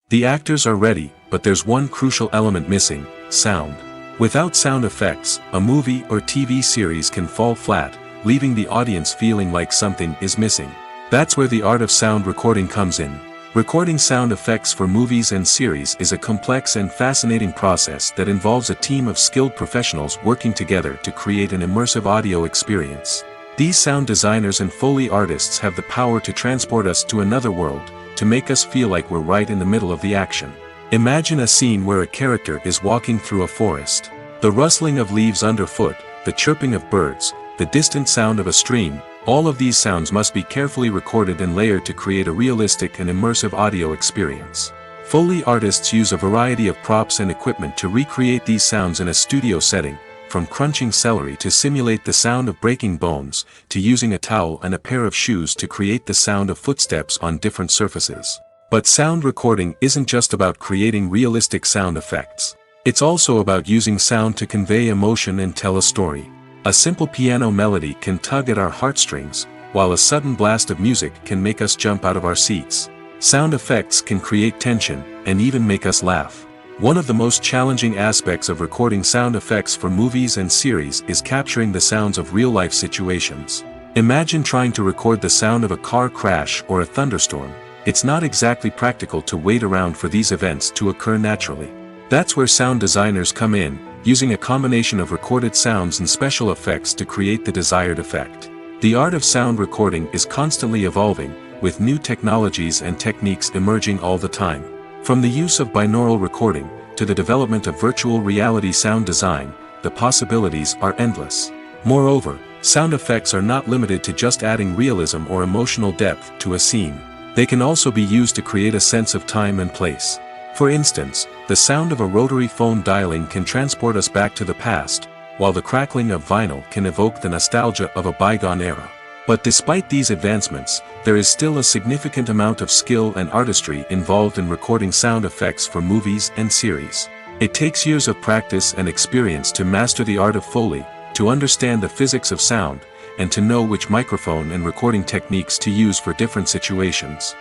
The actors are ready, but there's one crucial element missing: sound. Without sound effects, a movie or TV series can fall flat, leaving the audience feeling like something is missing. That's where the art of sound recording comes in. Recording sound effects for movies and series is a complex and fascinating process that involves a team of skilled professionals working together to create an immersive audio experience. These sound designers and Foley artists have the power to transport us to another world, to make us feel like we're right in the middle of the action. Imagine a scene where a character is walking through a forest. The rustling of leaves underfoot, the chirping of birds, the distant sound of a stream, all of these sounds must be carefully recorded and layered to create a realistic and immersive audio experience. Foley artists use a variety of props and equipment to recreate these sounds in a studio setting, from crunching celery to simulate the sound of breaking bones, to using a towel and a pair of shoes to create the sound of footsteps on different surfaces. But sound recording isn't just about creating realistic sound effects. It's also about using sound to convey emotion and tell a story. A simple piano melody can tug at our heartstrings, while a sudden blast of music can make us jump out of our seats. Sound effects can create tension, and even make us laugh. One of the most challenging aspects of recording sound effects for movies and series is capturing the sounds of real-life situations. Imagine trying to record the sound of a car crash or a thunderstorm. It's not exactly practical to wait around for these events to occur naturally. That's where sound designers come in, using a combination of recorded sounds and special effects to create the desired effect. The art of sound recording is constantly evolving, with new technologies and techniques emerging all the time. From the use of binaural recording, to the development of virtual reality sound design, the possibilities are endless. Moreover, sound effects are not limited to just adding realism or emotional depth to a scene. They can also be used to create a sense of time and place. For instance, the sound of a rotary phone dialing can transport us back to the past, while the crackling of vinyl can evoke the nostalgia of a bygone era. But despite these advancements, there is still a significant amount of skill and artistry involved in recording sound effects for movies and series. It takes years of practice and experience to master the art of Foley, to understand the physics of sound, and to know which microphone and recording techniques to use for different situations.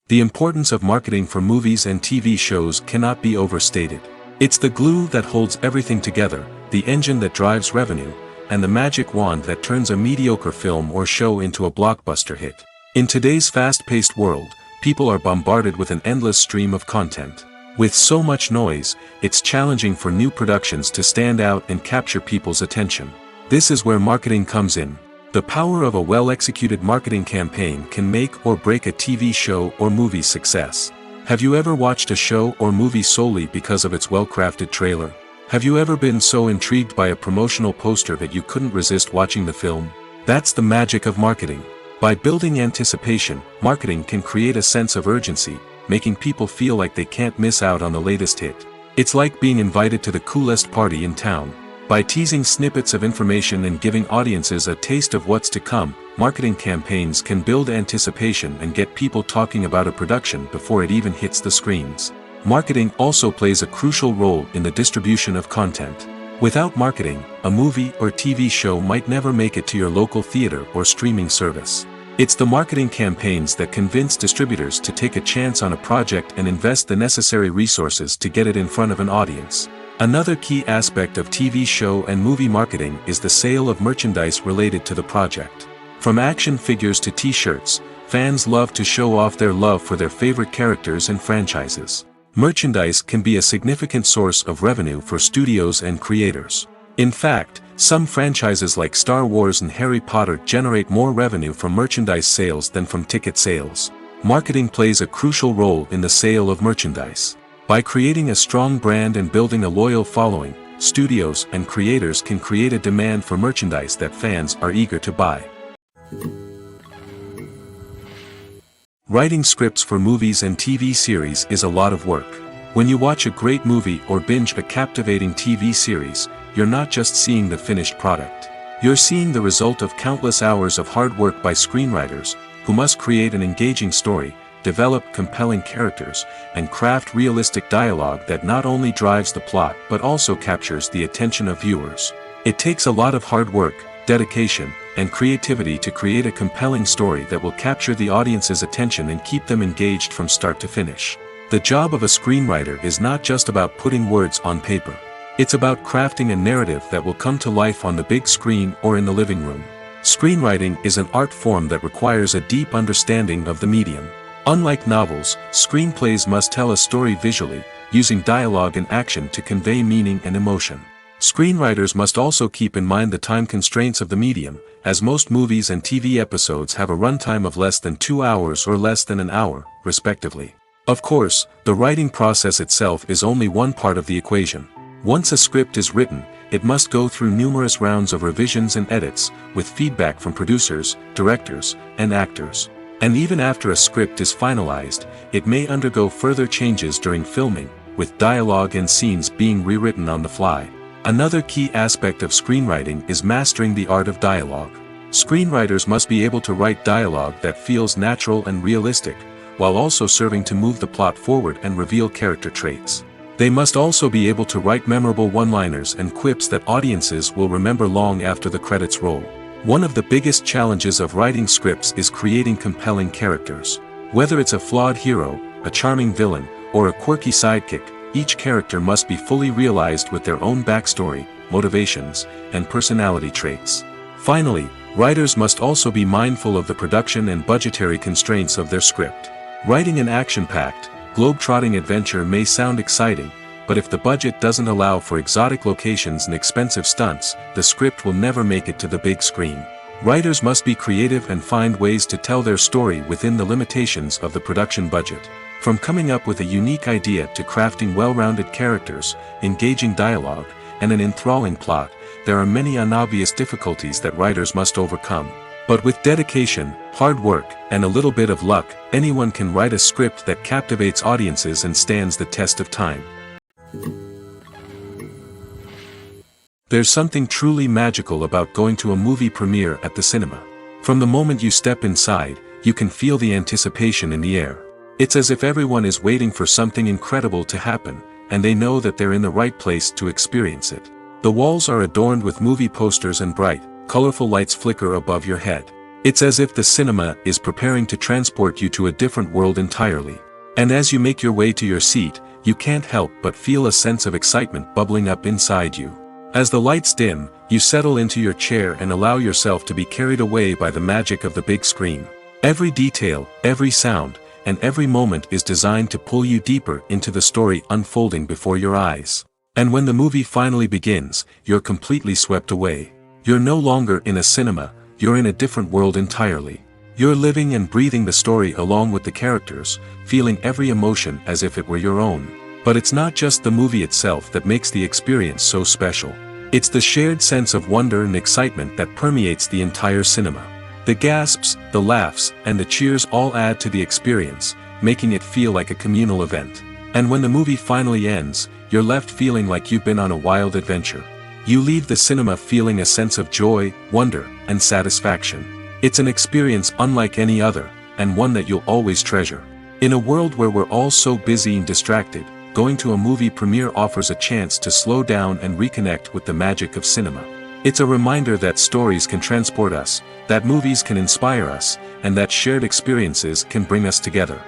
The importance of marketing for movies and TV shows cannot be overstated. It's the glue that holds everything together, the engine that drives revenue, and the magic wand that turns a mediocre film or show into a blockbuster hit. In today's fast-paced world, people are bombarded with an endless stream of content. With so much noise, it's challenging for new productions to stand out and capture people's attention. This is where marketing comes in. The power of a well-executed marketing campaign can make or break a TV show or movie's success. Have you ever watched a show or movie solely because of its well-crafted trailer? Have you ever been so intrigued by a promotional poster that you couldn't resist watching the film? That's the magic of marketing. By building anticipation, marketing can create a sense of urgency, making people feel like they can't miss out on the latest hit. It's like being invited to the coolest party in town. By teasing snippets of information and giving audiences a taste of what's to come, marketing campaigns can build anticipation and get people talking about a production before it even hits the screens. Marketing also plays a crucial role in the distribution of content. Without marketing, a movie or TV show might never make it to your local theater or streaming service. It's the marketing campaigns that convince distributors to take a chance on a project and invest the necessary resources to get it in front of an audience. Another key aspect of TV show and movie marketing is the sale of merchandise related to the project. From action figures to t-shirts, fans love to show off their love for their favorite characters and franchises. Merchandise can be a significant source of revenue for studios and creators. In fact, some franchises like Star Wars and Harry Potter generate more revenue from merchandise sales than from ticket sales. Marketing plays a crucial role in the sale of merchandise. By creating a strong brand and building a loyal following, studios and creators can create a demand for merchandise that fans are eager to buy. Writing scripts for movies and TV series is a lot of work. When you watch a great movie or binge a captivating TV series, you're not just seeing the finished product. You're seeing the result of countless hours of hard work by screenwriters, who must create an engaging story, develop compelling characters, and craft realistic dialogue that not only drives the plot but also captures the attention of viewers. It takes a lot of hard work, dedication, and creativity to create a compelling story that will capture the audience's attention and keep them engaged from start to finish. The job of a screenwriter is not just about putting words on paper. It's about crafting a narrative that will come to life on the big screen or in the living room. Screenwriting is an art form that requires a deep understanding of the medium. Unlike novels, screenplays must tell a story visually, using dialogue and action to convey meaning and emotion. Screenwriters must also keep in mind the time constraints of the medium, as most movies and TV episodes have a runtime of less than 2 hours or less than an hour, respectively. Of course, the writing process itself is only one part of the equation. Once a script is written, it must go through numerous rounds of revisions and edits, with feedback from producers, directors, and actors. And even after a script is finalized, it may undergo further changes during filming, with dialogue and scenes being rewritten on the fly. Another key aspect of screenwriting is mastering the art of dialogue. Screenwriters must be able to write dialogue that feels natural and realistic, while also serving to move the plot forward and reveal character traits. They must also be able to write memorable one-liners and quips that audiences will remember long after the credits roll. One of the biggest challenges of writing scripts is creating compelling characters. Whether it's a flawed hero, a charming villain, or a quirky sidekick, each character must be fully realized with their own backstory, motivations, and personality traits. Finally, writers must also be mindful of the production and budgetary constraints of their script. Writing an action-packed, globe-trotting adventure may sound exciting, but if the budget doesn't allow for exotic locations and expensive stunts, the script will never make it to the big screen. Writers must be creative and find ways to tell their story within the limitations of the production budget. From coming up with a unique idea to crafting well-rounded characters, engaging dialogue, and an enthralling plot, there are many unobvious difficulties that writers must overcome. But with dedication, hard work, and a little bit of luck, anyone can write a script that captivates audiences and stands the test of time. There's something truly magical about going to a movie premiere at the cinema. From the moment you step inside, you can feel the anticipation in the air. It's as if everyone is waiting for something incredible to happen, and they know that they're in the right place to experience it. The walls are adorned with movie posters and bright, colorful lights flicker above your head. It's as if the cinema is preparing to transport you to a different world entirely. And as you make your way to your seat, you can't help but feel a sense of excitement bubbling up inside you. As the lights dim, you settle into your chair and allow yourself to be carried away by the magic of the big screen. Every detail, every sound, and every moment is designed to pull you deeper into the story unfolding before your eyes. And when the movie finally begins, you're completely swept away. You're no longer in a cinema, you're in a different world entirely. You're living and breathing the story along with the characters, feeling every emotion as if it were your own. But it's not just the movie itself that makes the experience so special. It's the shared sense of wonder and excitement that permeates the entire cinema. The gasps, the laughs, and the cheers all add to the experience, making it feel like a communal event. And when the movie finally ends, you're left feeling like you've been on a wild adventure. You leave the cinema feeling a sense of joy, wonder, and satisfaction. It's an experience unlike any other, and one that you'll always treasure. In a world where we're all so busy and distracted, going to a movie premiere offers a chance to slow down and reconnect with the magic of cinema. It's a reminder that stories can transport us, that movies can inspire us, and that shared experiences can bring us together.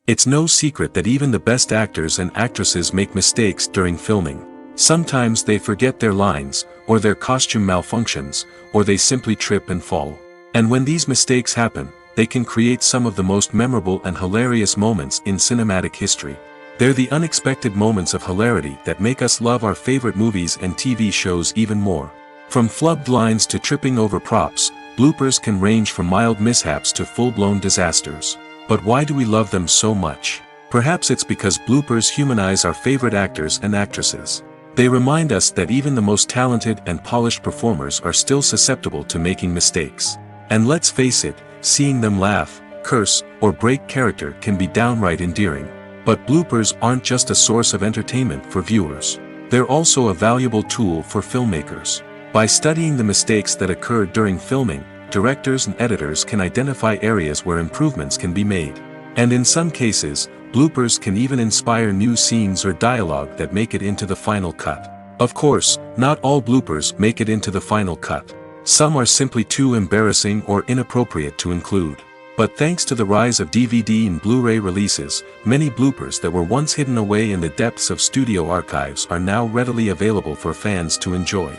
It's no secret that even the best actors and actresses make mistakes during filming. Sometimes they forget their lines, or their costume malfunctions, or they simply trip and fall. And when these mistakes happen, they can create some of the most memorable and hilarious moments in cinematic history. They're the unexpected moments of hilarity that make us love our favorite movies and TV shows even more. From flubbed lines to tripping over props, bloopers can range from mild mishaps to full-blown disasters. But why do we love them so much? Perhaps it's because bloopers humanize our favorite actors and actresses. They remind us that even the most talented and polished performers are still susceptible to making mistakes. And let's face it, seeing them laugh, curse, or break character can be downright endearing. But bloopers aren't just a source of entertainment for viewers. They're also a valuable tool for filmmakers. By studying the mistakes that occurred during filming, directors and editors can identify areas where improvements can be made. And in some cases, bloopers can even inspire new scenes or dialogue that make it into the final cut. Of course, not all bloopers make it into the final cut. Some are simply too embarrassing or inappropriate to include. But thanks to the rise of DVD and Blu-ray releases, many bloopers that were once hidden away in the depths of studio archives are now readily available for fans to enjoy.